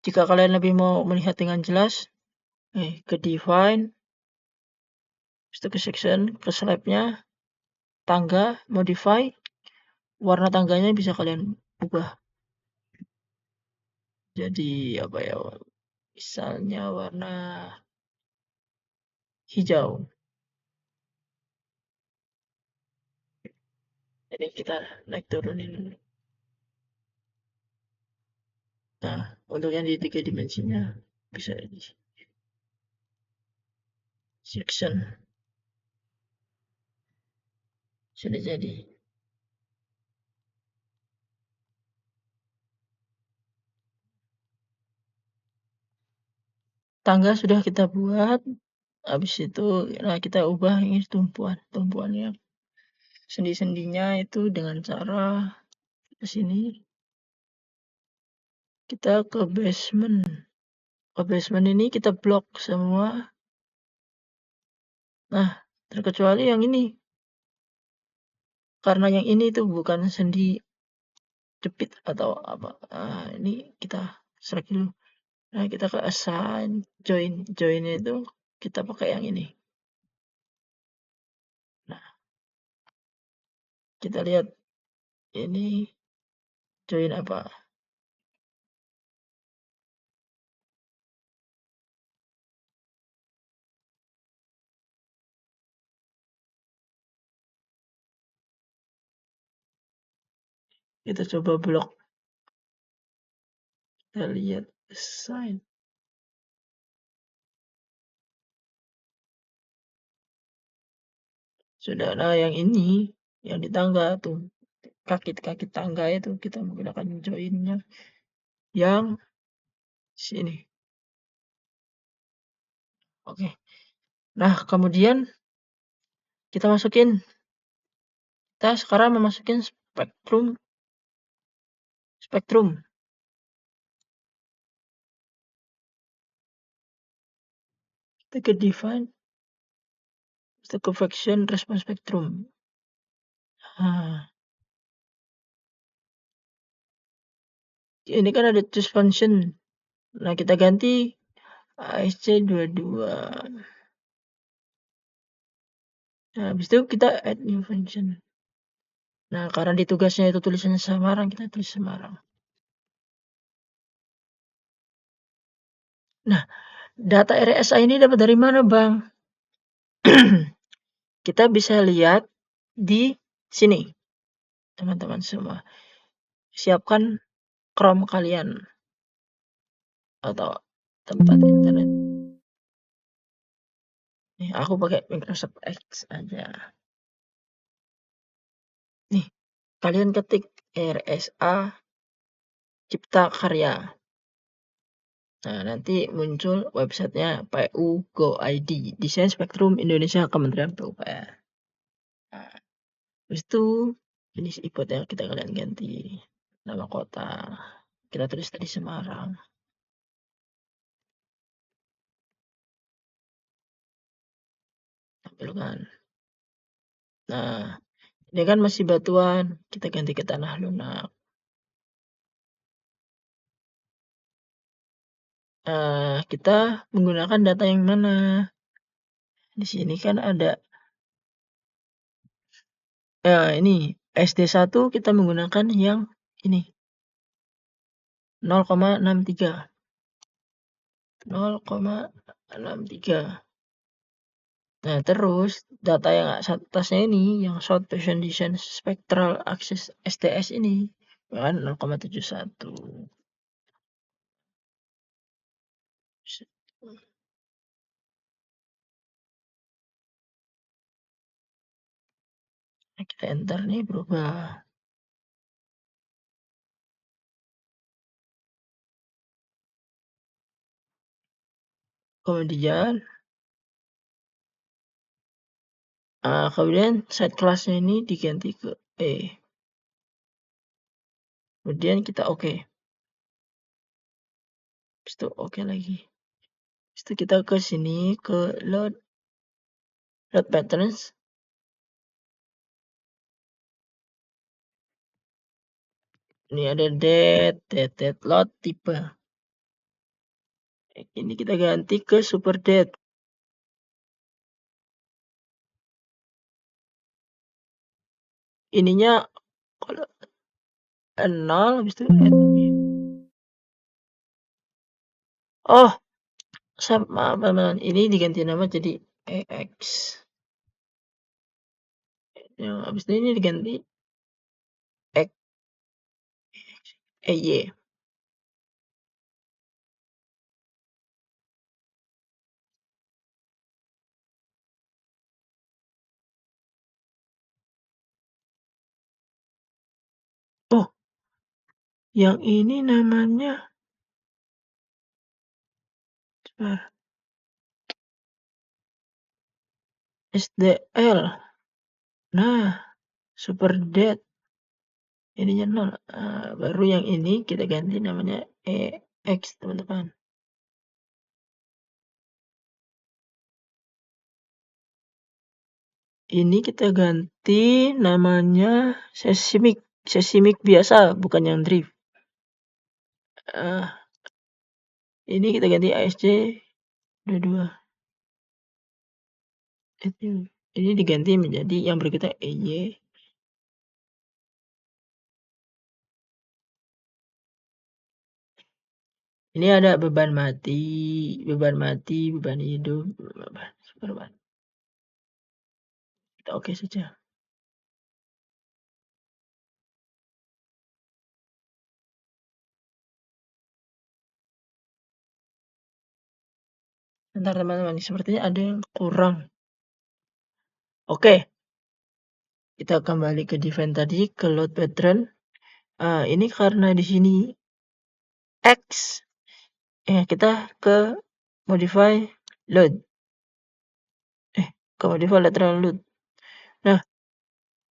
Speaker 1: Jika kalian lebih mau melihat dengan jelas, ke define, habis itu ke section, ke slabnya, tangga, modify, warna tangganya bisa kalian ubah. Jadi apa ya? Misalnya warna hijau. Jadi kita naik turunin. Nah, untuk yang di 3 dimensinya bisa di section. Sudah jadi. Tangga sudah kita buat. Habis itu, nah kita ubah ini tumpuannya. Sendi-sendinya itu dengan cara ke sini. Kita ke basement. Ke basement ini kita blok semua. Nah, terkecuali yang ini. Karena yang ini tuh bukan sendi jepit atau apa. Ini kita select dulu. Nah, kita ke assign, join. Joinnya itu kita pakai yang ini. Nah, kita lihat ini join apa. Kita coba blok. Kita lihat assign. Sudah, nah yang ini yang di tangga tuh, kaki tangga itu kita menggunakan joinnya yang sini. Oke. Nah, kemudian kita sekarang memasukin spektrum. Kita ke define, kita ke function response spectrum. Nah, ini kan ada choose function. Nah, kita ganti ASC22. Nah, habis itu kita add new function. Nah, karena di tugasnya itu tulisannya Semarang, kita tulis Semarang. Nah, data RSA ini dapat dari mana, Bang? Kita bisa lihat di sini, teman-teman semua. Siapkan Chrome kalian atau tempat internet. Nih, aku pakai Microsoft Edge aja. Nih, kalian ketik RSA Cipta Karya. Nah, nanti muncul websitenya PU Go ID, Desain Spektrum Indonesia Kementerian PUPR. Nah, habis itu ini input yang kita kalian ganti nama kota. Kita tulis tadi Semarang. Tampilkan. Nah, ini kan masih batuan, kita ganti ke tanah lunak. Kita menggunakan data yang mana? Di sini kan ada ini SD1 kita menggunakan yang ini 0,63. 0,63. Nah, terus data yang atasnya ini yang short position distance spectral axis STS ini kan 0,71. Nah, kita enter nih berubah. Kemudian side class-nya ini diganti ke E. Kemudian kita oke. Habis itu oke lagi. Habis itu kita ke sini ke load patterns. Ini ada date load tipe. Ini kita ganti ke super date. Ininya kalau 0 habis itu add. Oh, maaf teman-teman. Ini diganti nama jadi EX. Yang habis ini diganti EY. Oh, yang ini namanya SDL. Nah, super dead ininya 0. Baru yang ini kita ganti namanya EX, teman-teman. Ini kita ganti namanya seismic biasa, bukan yang drift. Ini kita ganti ASC 22. Ini diganti menjadi yang berikutnya EY. Ini ada beban mati, beban hidup, beban. Kita oke saja. Bentar teman-teman, sepertinya ada yang kurang. Oke. Kita kembali ke define tadi, ke load pattern. Ini karena di sini X. Kita ke modify load. Ke modify lateral load. Nah,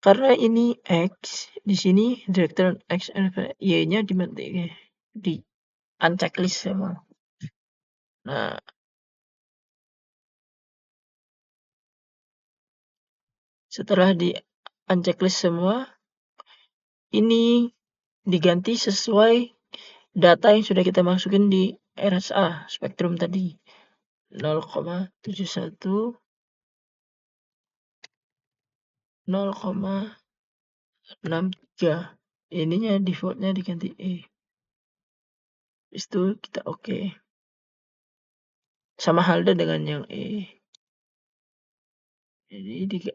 Speaker 1: karena ini X, di sini director X Y-nya dimatikan, di unchecklist semua. Nah, setelah di unchecklist semua, ini diganti sesuai data yang sudah kita masukin di RSA spektrum tadi. 0,71, 0,63. Ininya defaultnya diganti E. Habis itu kita oke. Sama halnya dengan yang E. Jadi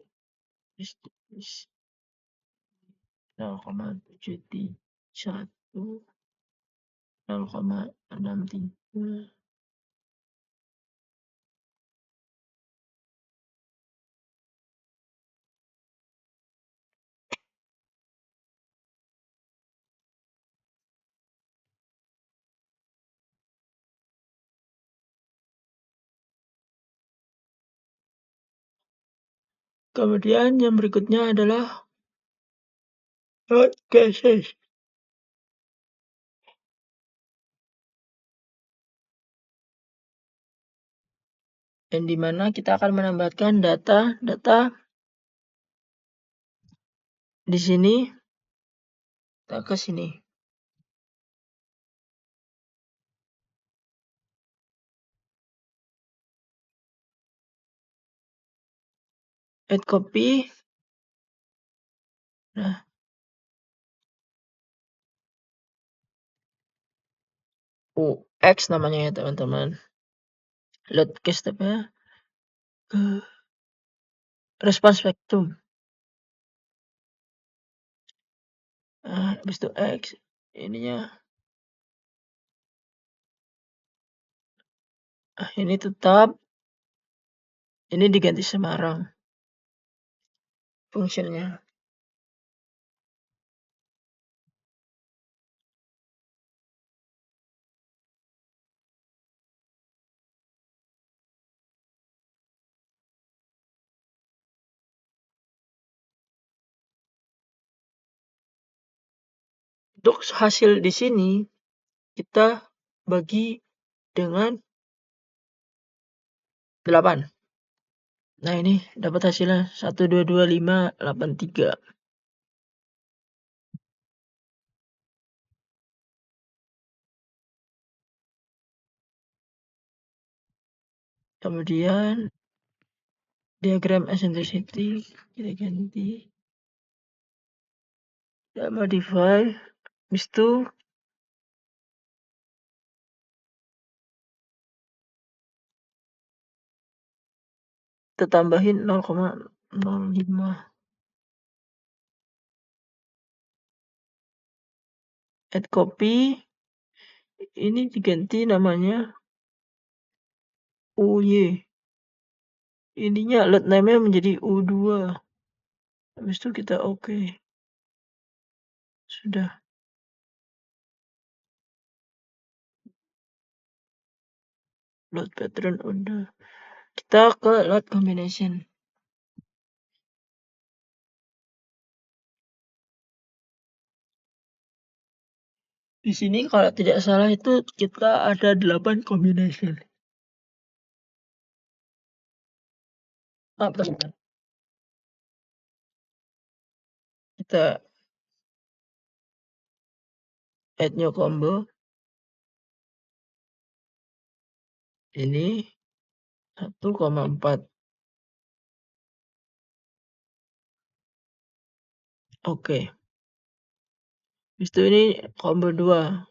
Speaker 1: 0,71, 0,63. Kemudian yang berikutnya adalah load cases. Yang dimana kita akan menambahkan data di sini, kita ke sini. Add copy. Nah, UX namanya ya teman-teman. Load case tapi response spectrum. Habis itu X, ininya ini tetap, ini diganti Semarang fungsinya. Untuk hasil di sini kita bagi dengan 8. Nah, ini dapat hasilnya 122,583. Kemudian diagram eccentricity kita ganti. Kita modify. Habis itu kita tambahin 0,05. Add copy. Ini diganti namanya UY. Ininya load name-nya menjadi U2. Habis itu kita oke. Sudah. Load pattern udah. Kita ke load combination. Di sini kalau tidak salah itu kita ada 8 combination. Bentar. Kita add new combo. Ini 1,4. Oke. Habis itu ini combo 2.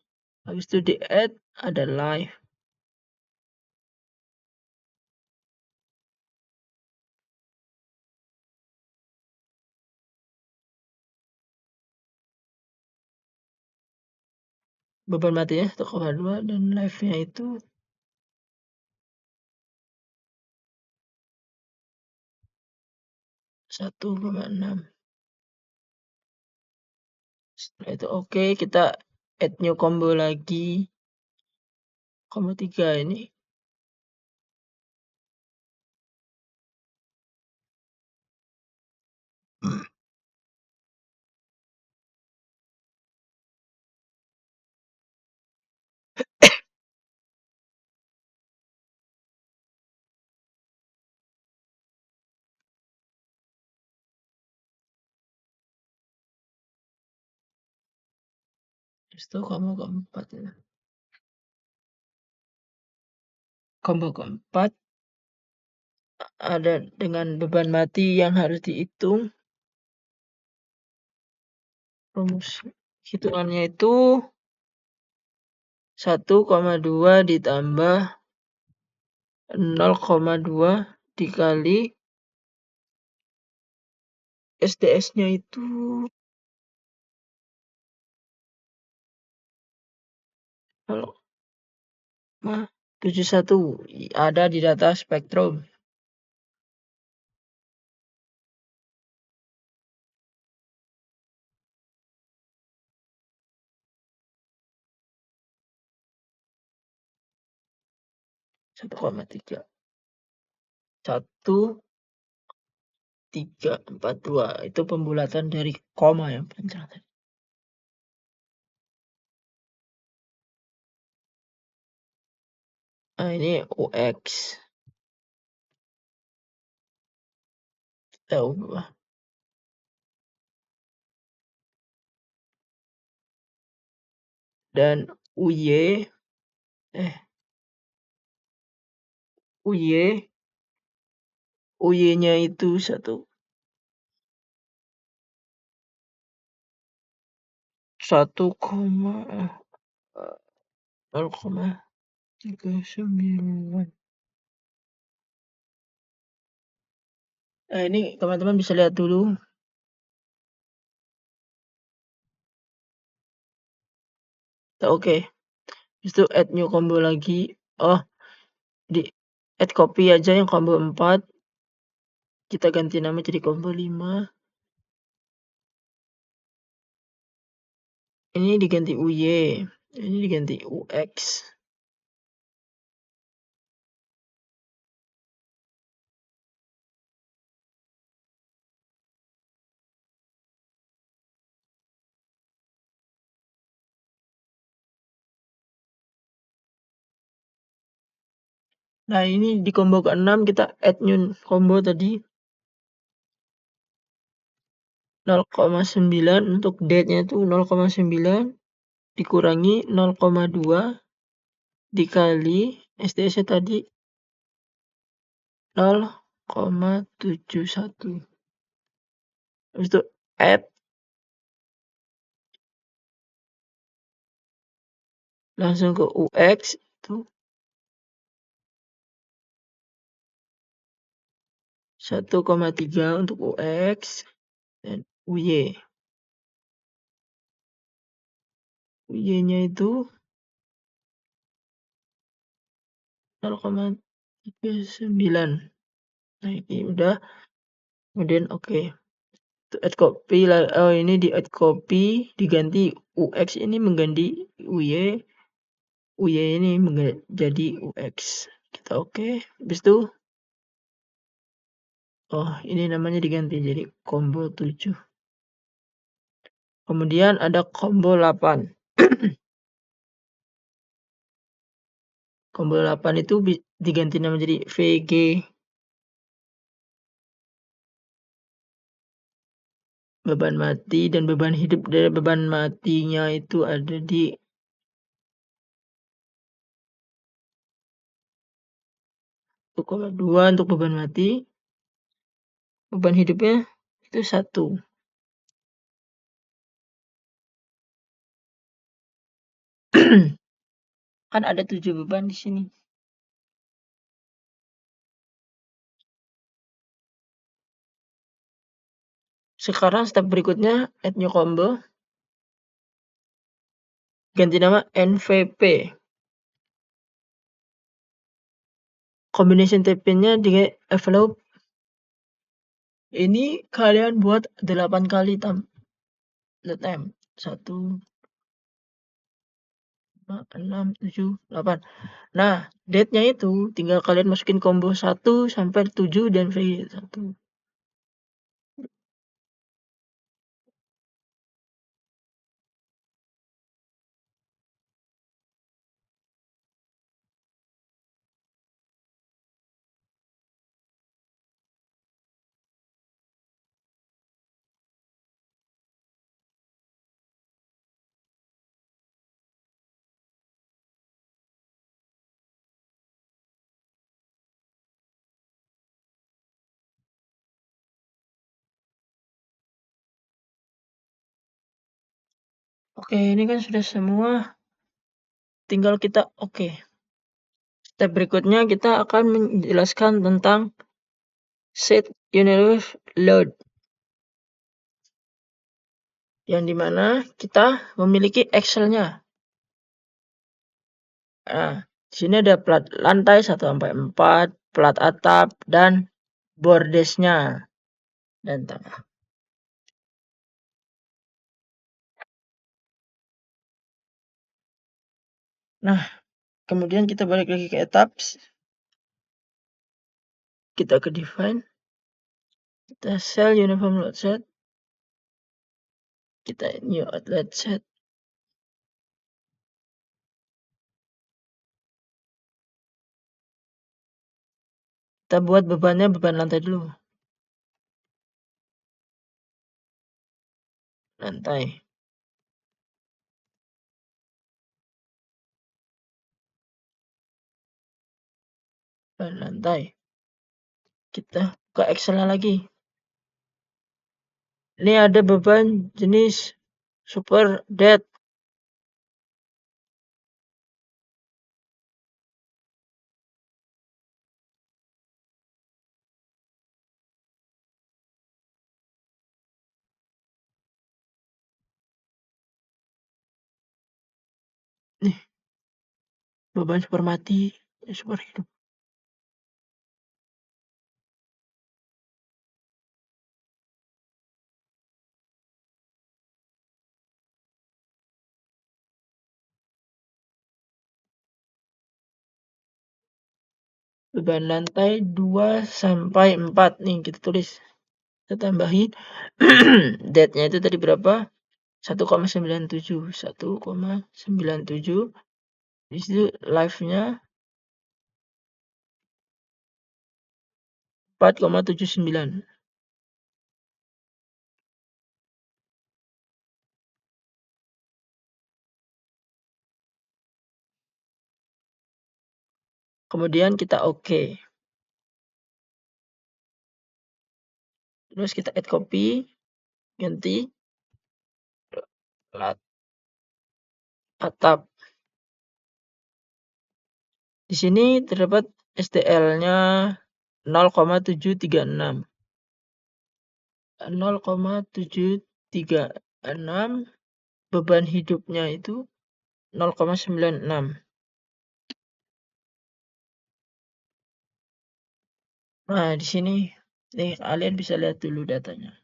Speaker 1: Habis itu di add ada live. Beban matinya 1,2 dan live-nya itu 1,6. Setelah itu oke, kita add new combo lagi. Combo 3 ini. Habis itu combo keempat ya. Combo keempat ada dengan beban mati yang harus dihitung. Rumus hitungannya itu 1,2 ditambah 0,2 dikali SDS-nya itu 0,71. Ada di data spektrum. Satu koma tiga. 1,342 itu pembulatan dari koma yang panjang tadi. Nah, ini UX. Kita ubah. Dan UY-nya itu 0,3 9. Nah, ini teman-teman bisa lihat dulu. Oke. Itu add new combo lagi. Oh, di add copy aja yang combo 4. Kita ganti nama jadi combo 5. Ini diganti UY. Ini diganti UX. Nah, ini di combo ke-6 kita add new combo tadi. 0,9 untuk date-nya itu 0,9 dikurangi 0,2 dikali SDS-nya tadi 0,71. Habis itu add langsung ke UX itu 1,3 untuk UX dan UY. UY-nya itu 0,39. Nah, ini udah. Kemudian oke. Add copy lah. Oh, ini di add copy diganti UX ini mengganti UY. UY ini menjadi UX. Kita oke. Habis itu ini namanya diganti jadi combo 7. Kemudian ada combo 8. Combo 8 itu diganti nama jadi VG. Beban mati dan beban hidup. Dari beban matinya itu ada di 1,2 untuk beban mati. Beban hidupnya itu 1. Kan ada 7 beban di sini. Sekarang step berikutnya add new combo. Ganti nama NVP. Combination TP-nya di envelope. Ini kalian buat 8 kali the time. 1, 5, 6, 7, 8. Nah, date-nya itu tinggal kalian masukin combo 1 sampai 7 dan V1. Oke, ini kan sudah semua. Tinggal kita oke. Step berikutnya kita akan menjelaskan tentang set unit load. Yang dimana kita memiliki Excel-nya. Nah, di sini ada plat lantai 1 sampai 4, plat atap, dan bordesnya dan tanah. Nah, kemudian kita balik lagi ke etaps. Kita ke define. Kita sell uniform load set. Kita new outlet set. Kita buat bebannya beban lantai dulu. Lantai. Beban lantai. Kita buka Excel lagi. Ini ada beban jenis super dead. Nih, beban super mati, super hidup. Beban lantai 2 sampai 4 nih kita tulis. Kita tambahin date-nya itu tadi berapa? 1,97. 1,97. Di situ live-nya 4,79. Kemudian kita oke. Terus kita add copy, ganti plat atap. Di sini terdapat STL-nya 0,736. 0,736, beban hidupnya itu 0,96. Nah, di sini nih kalian bisa lihat dulu datanya.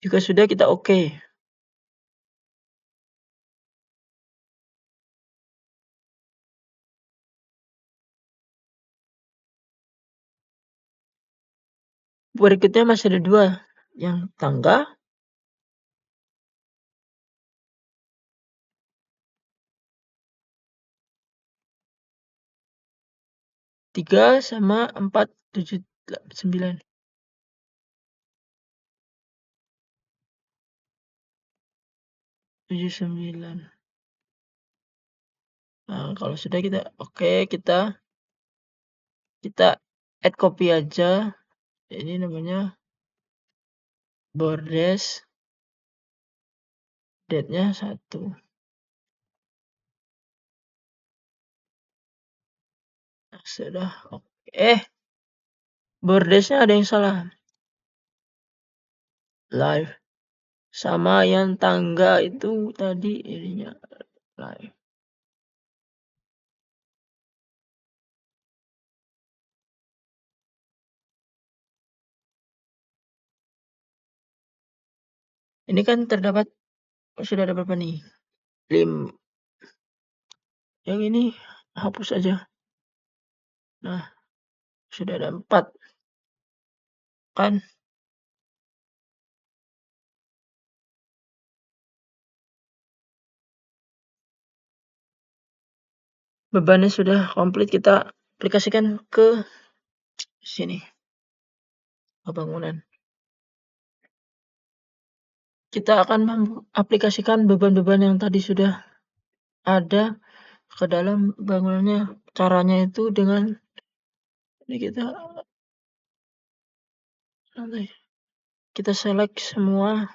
Speaker 1: Jika sudah kita oke. Berikutnya masih ada 2, yang tangga 3 sama 4, 7, 9. 7, 9. Nah, kalau sudah kita oke, kita add copy aja. Ini namanya bordes, date-nya 1. Nah, sudah oke. Bordesnya ada yang salah. Live. Sama yang tangga itu tadi ininya live. Ini kan terdapat, sudah ada berapa nih? 5. Yang ini hapus aja. Nah, sudah ada 4. Kan bebannya sudah komplit, kita aplikasikan ke sini, ke bangunan. Kita akan aplikasikan beban-beban yang tadi sudah ada ke dalam bangunannya. Caranya itu dengan ini, kita select semua.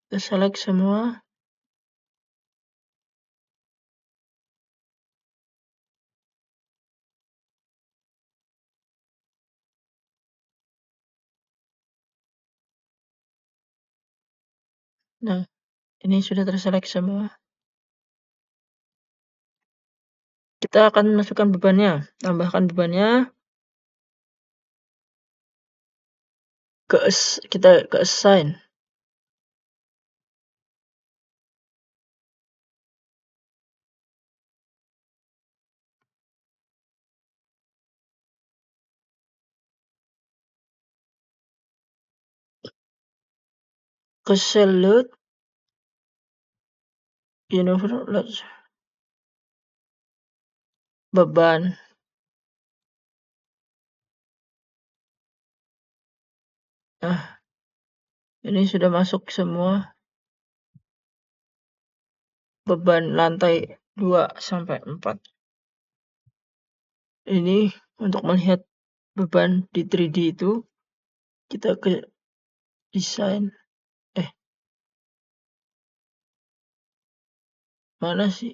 Speaker 1: Kita select semua. Nah, ini sudah terselect semua. Kita akan masukkan bebannya, tambahkan bebannya. Kita ke assign. Ke cell load. Universal beban. Nah, ini sudah masuk semua beban lantai 2 sampai 4. Ini untuk melihat beban di 3D itu, kita ke desain. Mana sih?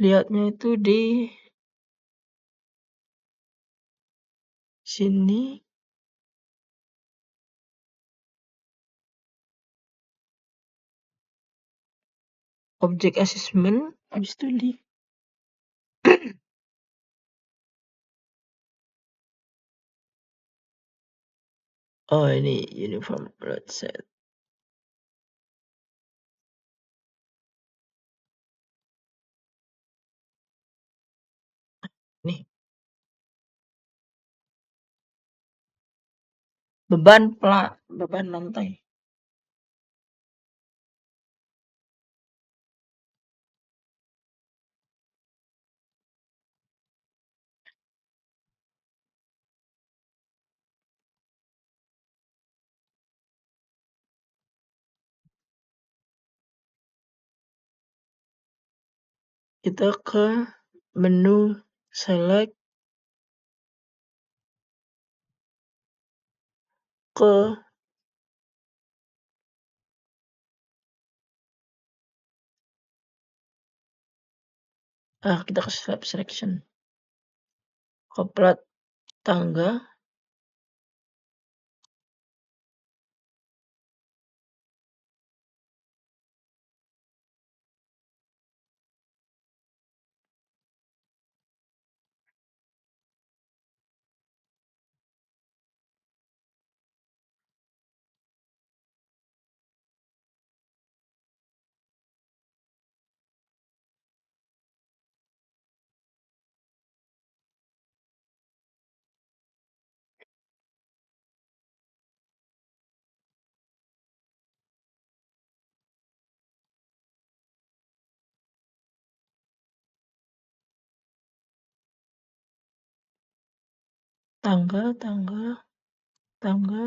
Speaker 1: Lihatnya itu di sini. Object assessment. Habis itu di oh, ini uniform load set. Nih, beban lantai. Kita ke menu select, ke Kita ke step selection. Koplat tangga. Tangga, tangga, tangga.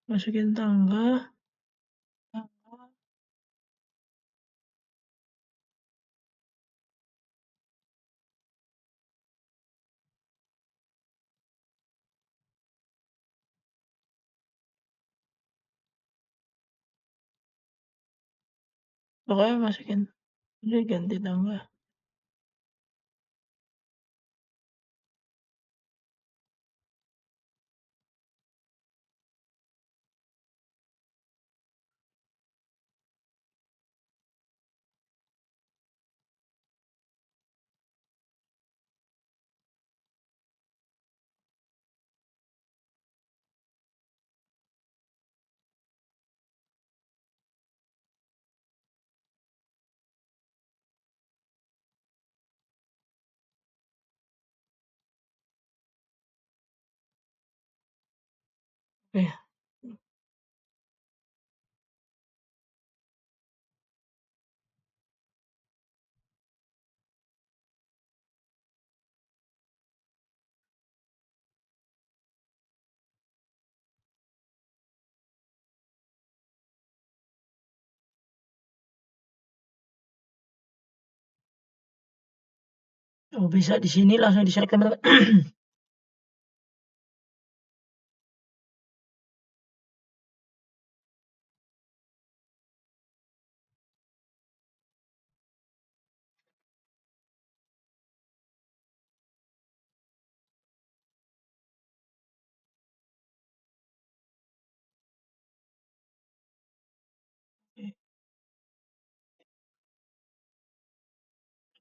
Speaker 1: Masukin tangga. Tangga. Pokoknya masukin. Ini ganti tangga. Oke. Oh, bisa di sini langsung di-select teman-teman.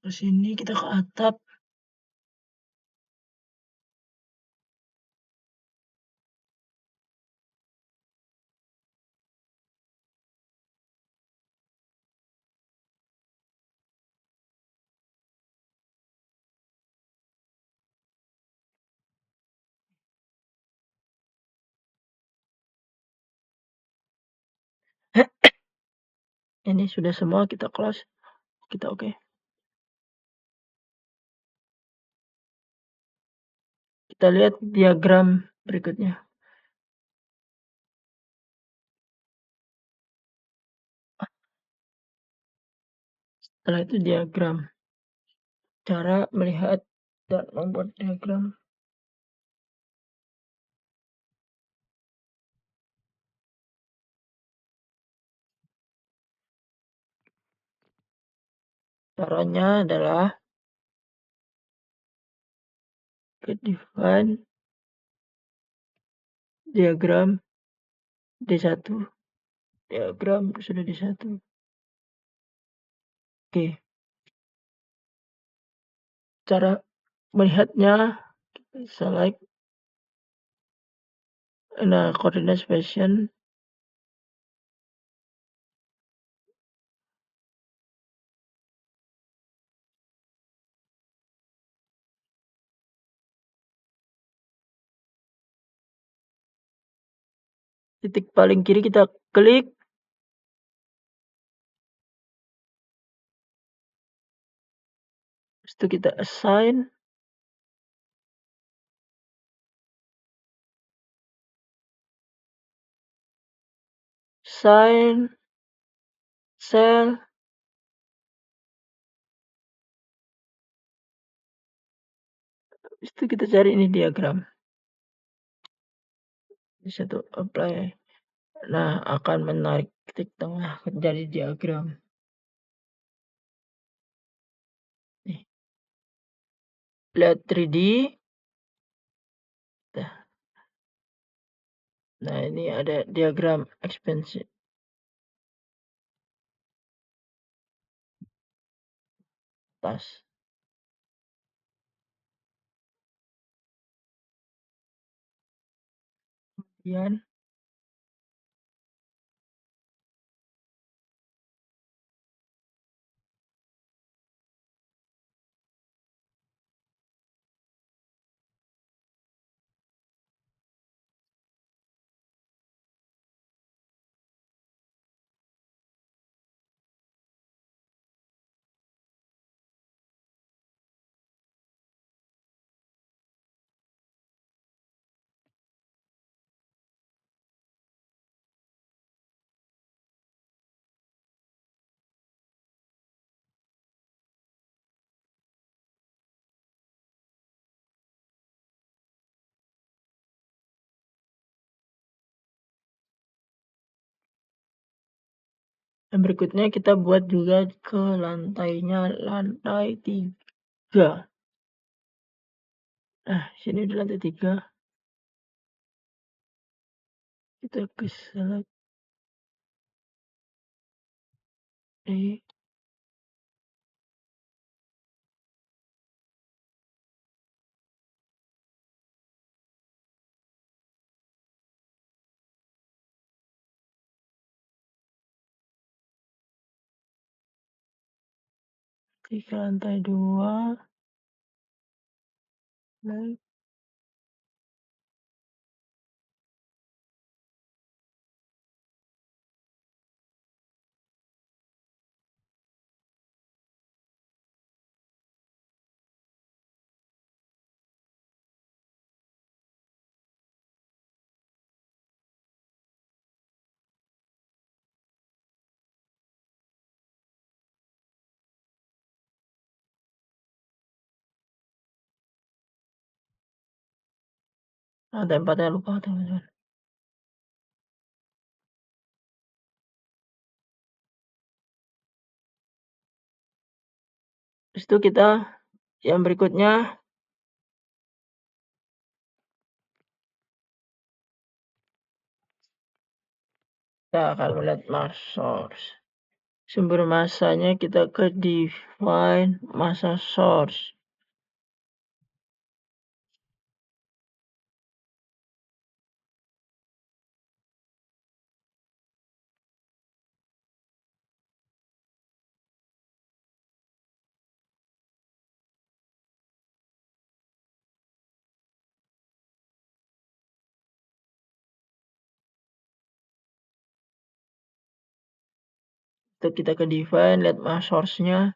Speaker 1: Ke sini kita ke atap. Ini sudah semua kita close. Kita oke. Kita lihat diagram berikutnya. Setelah itu diagram. Cara melihat dan membuat diagram. Caranya adalah ke define diagram D1. Diagram sudah D1. Oke. Cara melihatnya select coordinate position. Titik paling kiri kita klik. Habis itu kita assign. Sign. Cell. Habis itu kita cari ini diagram. Di satu apply. Nah, akan menarik titik tengah menjadi diagram. Nih. Lihat 3D. Nah, ini ada diagram ekspansi. Tas. Kemudian yang berikutnya kita buat juga ke lantainya, lantai 3. Nah, sini di lantai 3. Kita ke select ke lantai 2. Select. Nah, tempatnya lupa teman-teman. Terus itu kita yang berikutnya kita akan melihat mass source. Sumber masanya kita ke define massa source. Itu kita ke define, lihat mass source-nya,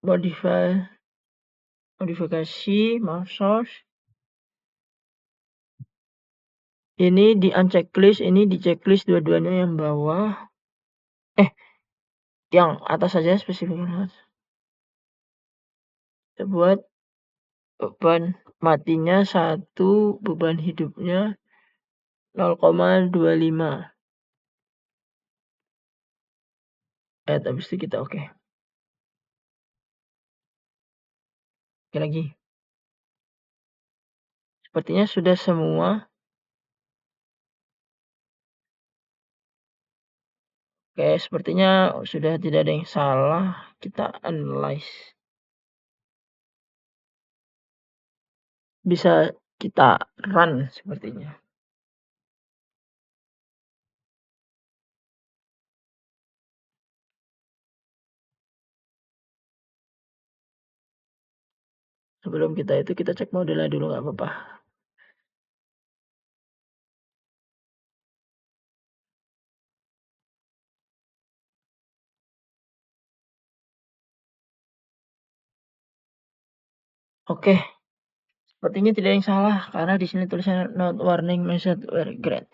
Speaker 1: modifikasi mass source. Ini di unchecklist, ini di checklist dua-duanya yang bawah. Yang atas saja spesifikasi. Kita buat beban matinya 1, beban hidupnya 0,25. Habis itu kita oke. Oke lagi. Sepertinya sudah semua. Oke, sepertinya sudah tidak ada yang salah. Kita analyze. bisa kita run sepertinya. Sebelum kita cek modelnya dulu, nggak apa-apa. Oke, sepertinya tidak ada yang salah karena di sini tulisannya not warning message were great.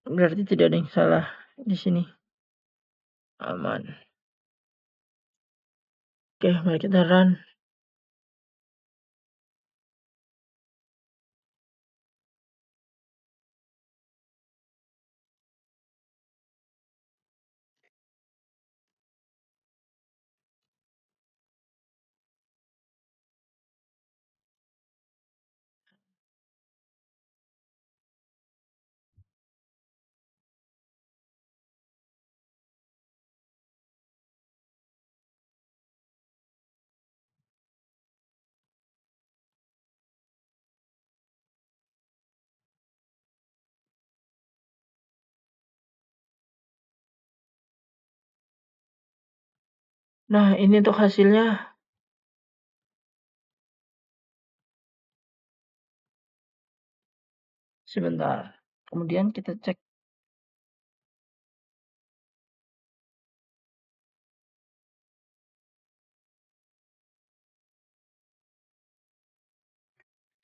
Speaker 1: Berarti tidak ada yang salah di sini. Aman. Oke, mari kita run. Nah, ini untuk hasilnya. Sebentar. Kemudian kita cek.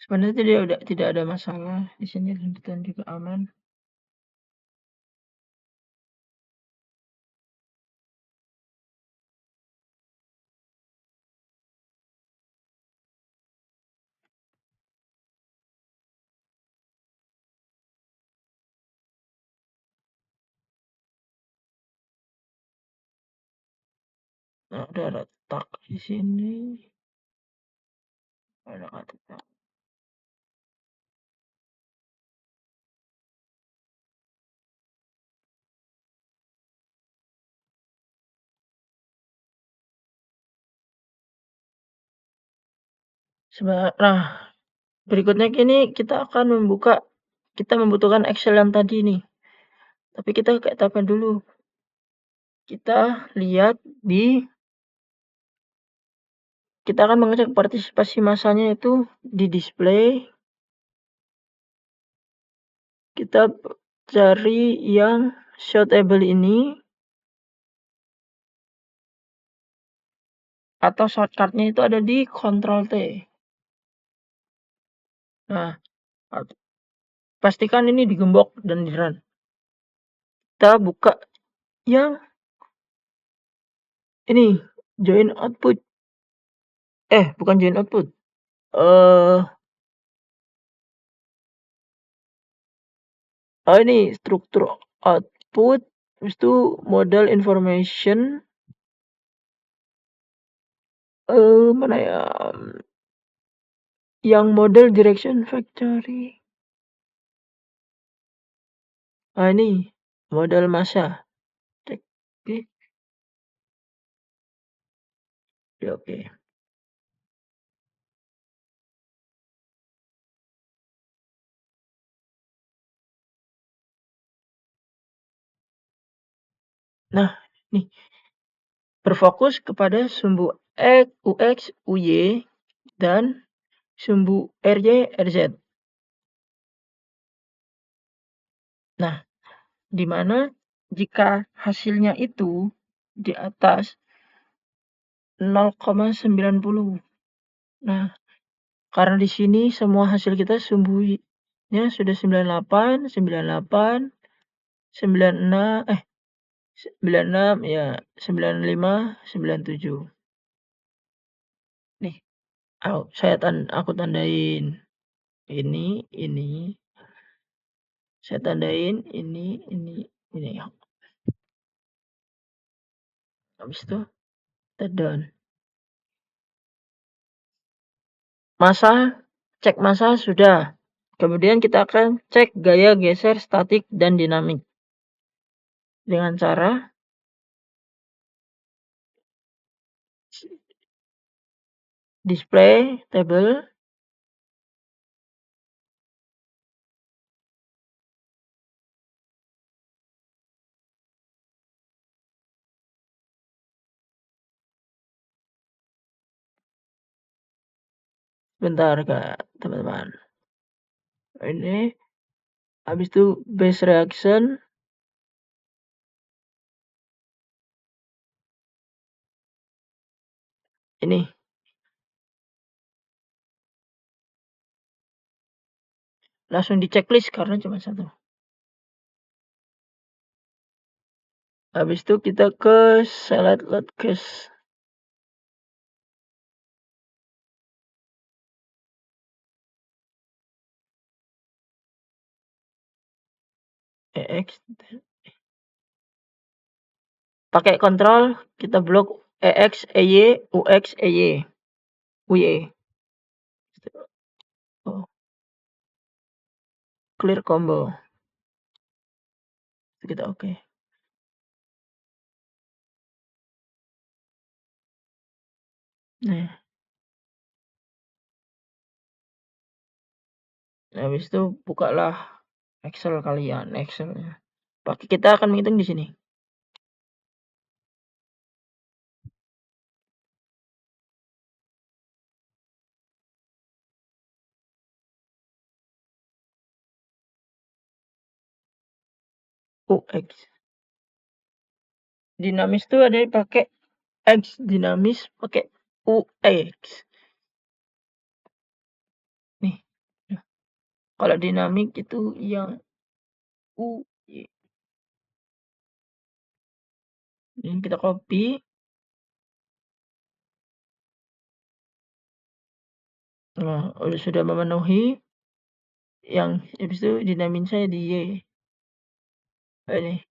Speaker 1: Sebenarnya tidak ada masalah di sini, lanjutan juga aman. Nah, udah letak di sini. Ada kata. Nah, berikutnya ini kita akan kita membutuhkan Excel yang tadi nih. Tapi kita kayak tahapan dulu. Kita lihat kita akan mengecek partisipasi massanya itu di display. Kita cari yang shoutable ini. Atau shortcutnya itu ada di Ctrl T. Nah, pastikan ini digembok dan di run. Kita buka yang ini, join output. Bukan join output. Ini struktur output, habis itu model information. Mana ya? Yang model direction factory. Ini model massa. Cek. Oke. Nah, nih berfokus kepada sumbu X, UX, UY dan sumbu RY, RZ. Nah, di mana jika hasilnya itu di atas 0,90. Nah, karena di sini semua hasil kita sumbunya sudah 98, 98, 96, 96 ya, 95, 97. Nih, aku tandain ini. Saya tandain ini. Habis itu kita done. Cek massa sudah. Kemudian kita akan cek gaya geser statik dan dinamik. Dengan cara display table. Bentar Kak, teman-teman. Ini habis itu base reaction. Ini langsung di checklist karena cuma satu. Habis itu kita ke select load case. EX. Pakai kontrol kita blok EX, EY, UX, EY. UY. Oh, clear combo. Kita oke. Nah, habis itu bukalah Excel kalian, Excelnya. Pakai kita akan menghitung di sini. UX. Dinamis itu ada yang pakai X, dinamis pakai UX. Nih. Kalau dinamik itu yang UI. Ini kita copy. Nah, sudah memenuhi. Yang habis itu dinamin saya di Y. Ini.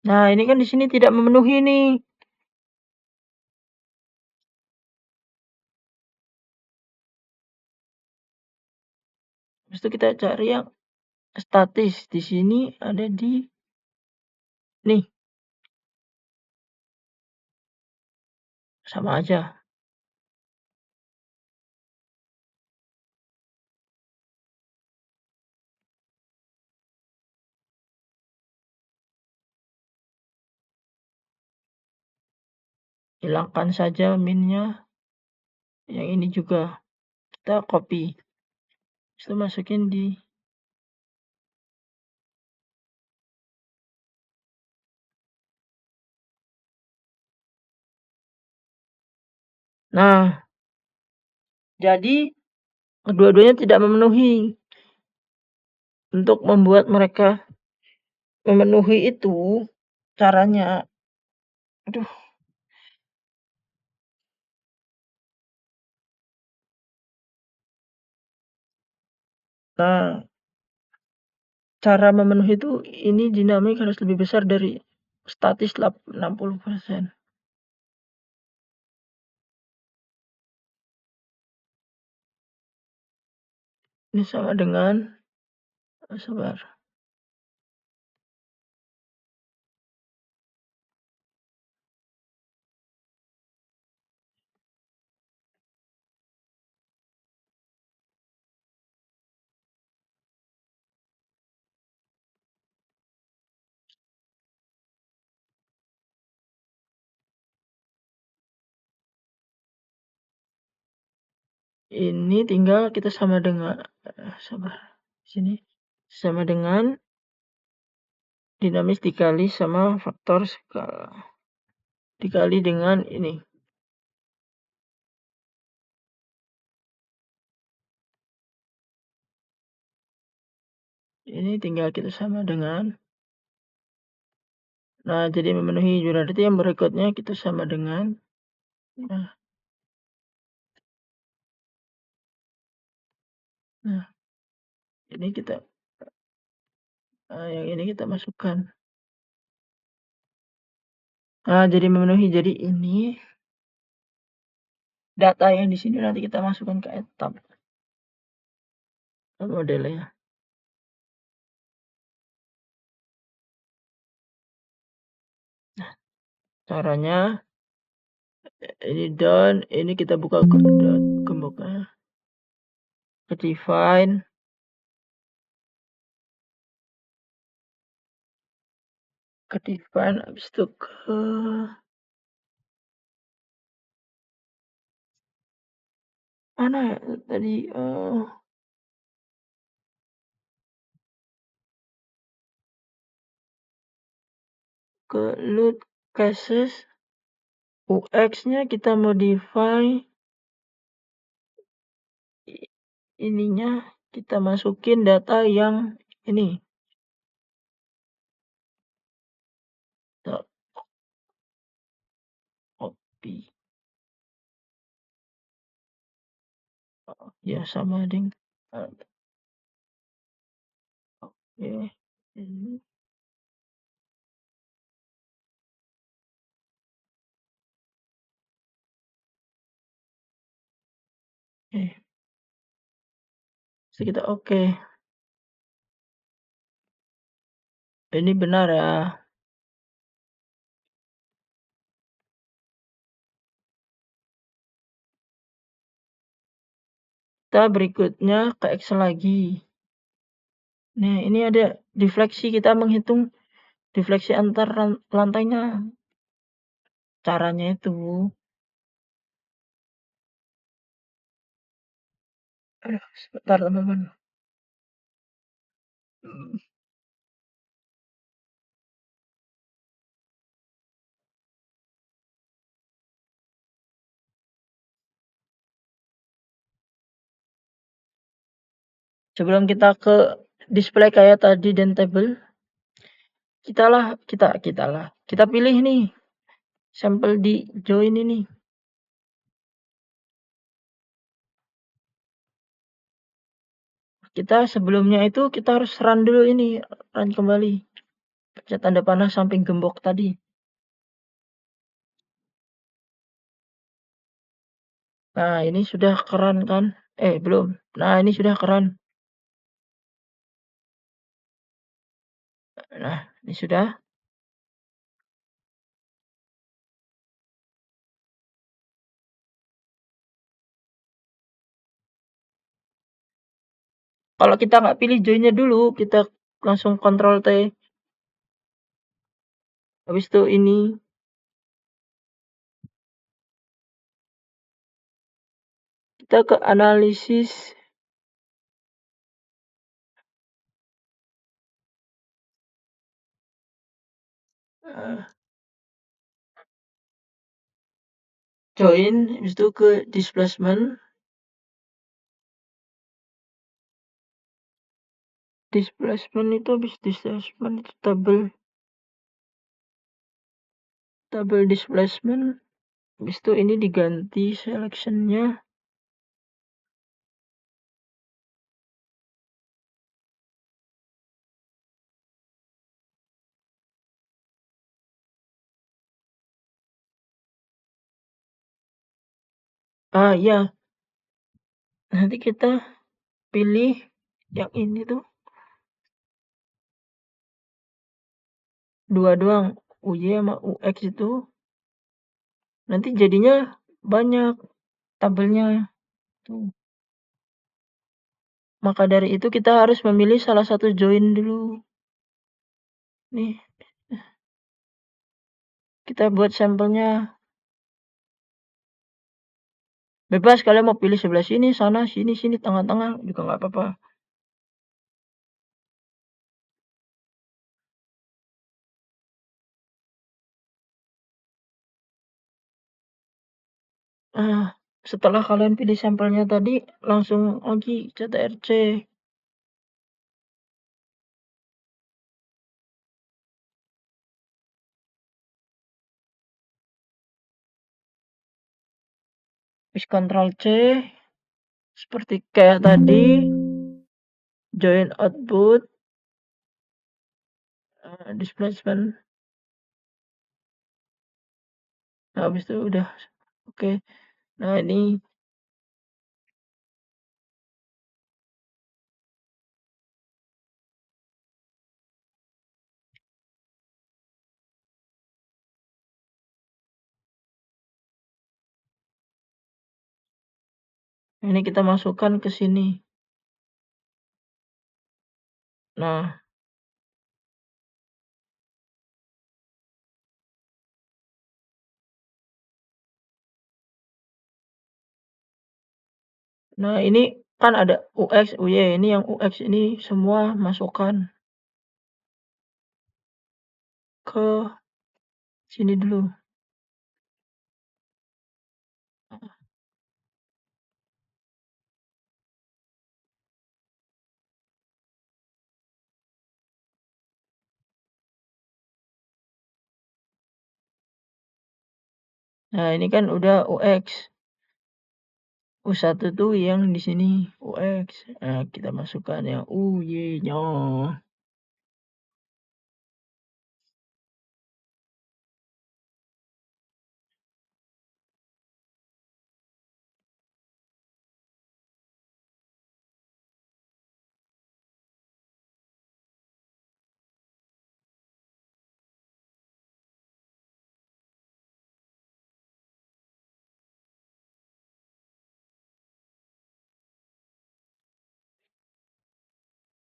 Speaker 1: Nah, ini kan di sini tidak memenuhi nih. Habis itu kita cari yang statis. Di sini ada di nih. Sama aja. Hilangkan saja minnya. Yang ini juga kita copy. Itu masukin di Nah, jadi kedua-duanya tidak memenuhi. Untuk membuat mereka memenuhi itu caranya. Aduh. Nah, cara memenuhi itu ini dinamik harus lebih besar dari statis 60%. Ini sama dengan sabar. Ini tinggal kita sama dengan sabar. Sini sama dengan dinamis dikali sama faktor skala. Dikali dengan ini. Ini tinggal kita sama dengan. Nah, jadi memenuhi berarti yang berikutnya kita sama dengan. Nah, ini kita yang ini kita masukkan. Nah, jadi memenuhi. Jadi ini data yang di sini nanti kita masukkan ke etap. modelnya. Caranya ini down, ini kita buka gemboknya, ke define, habis itu ke mana ya tadi, ke load cases, UX-nya kita modify, ininya kita masukin data yang ini, copy, ya sama ding, oke, ini, terus kita oke. Ini benar ya. Kita berikutnya ke Excel lagi. Nah, ini ada defleksi, kita menghitung defleksi antar lantainya. Caranya itu. Aduh, sebentar teman-teman. Sebelum kita ke display kayak tadi dan table, kita pilih nih sampel di join ini. Kita sebelumnya itu kita harus run dulu ini, run kembali. Pencet tanda panah samping gembok tadi. Nah, ini sudah keren kan? Belum. Nah, ini sudah keren. Nah, ini sudah. Kalau kita nggak pilih joinnya dulu, kita langsung Ctrl T. Habis itu ini. Kita ke analisis. Join, habis itu ke displacement. Displacement itu habis displacement itu table displacement. Habis itu ini diganti selectionnya. Ya. Nanti kita pilih yang ini tuh. Dua doang. UY sama UX itu. Nanti jadinya banyak tabelnya. Tuh. Maka dari itu kita harus memilih salah satu join dulu. Nih. Kita buat sampelnya. Bebas kalian mau pilih sebelah sini, sana, sini, tengah-tengah juga nggak apa-apa. Setelah kalian pilih sampelnya tadi, langsung lagi CTRC. Terus Ctrl C. Seperti kayak tadi. Join output. Displacement. Nah, habis itu udah. Oke. Nah, ini Ini kita masukkan ke sini. Nah, ini kan ada UX, UY. Ini yang UX ini semua masukkan ke sini dulu. Nah, ini kan udah UX. U1 tuh yang di sini UX. Nah, kita masukkan yang UY-nya.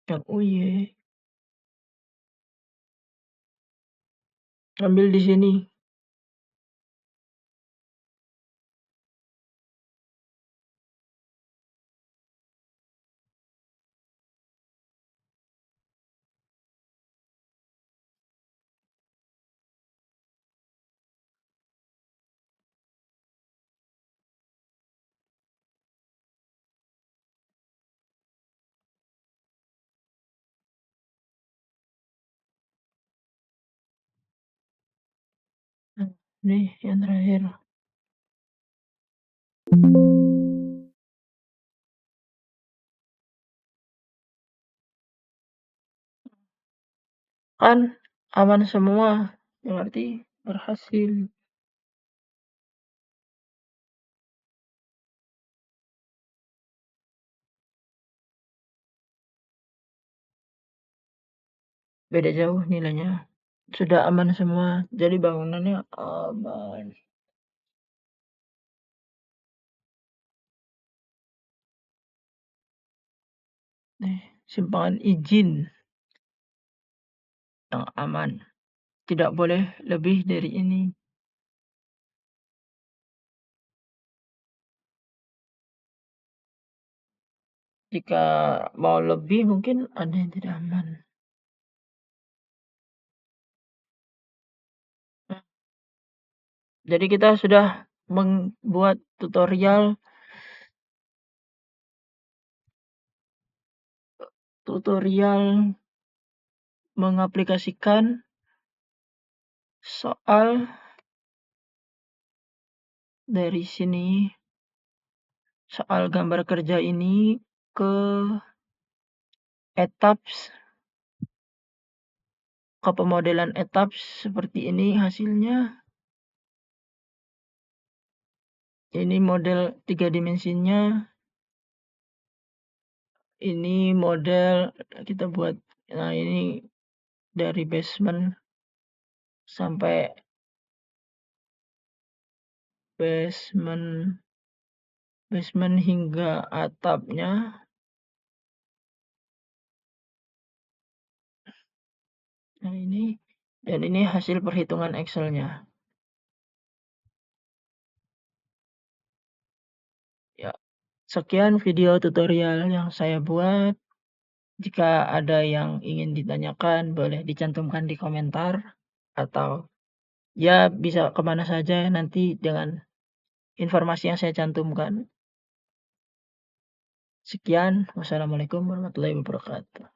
Speaker 1: Yang UY. Ambil di sini. Nah, ini yang terakhir. Kan aman semua. Berarti berhasil. Beda jauh nilainya. Sudah aman semua. Jadi bangunannya aman. Simpangan izin yang aman. Tidak boleh lebih dari ini. Jika mau lebih mungkin ada yang tidak aman. Jadi kita sudah membuat tutorial mengaplikasikan soal dari sini, soal gambar kerja ini ke etaps, ke pemodelan etaps seperti ini hasilnya. Ini model 3 dimensinya. Ini model kita buat. Nah, ini dari basement sampai basement hingga atapnya. Nah, ini hasil perhitungan Excel-nya. Ya, sekian video tutorial yang saya buat. Jika ada yang ingin ditanyakan, boleh dicantumkan di komentar atau ya bisa kemana saja nanti dengan informasi yang saya cantumkan. Sekian, wassalamualaikum warahmatullahi wabarakatuh.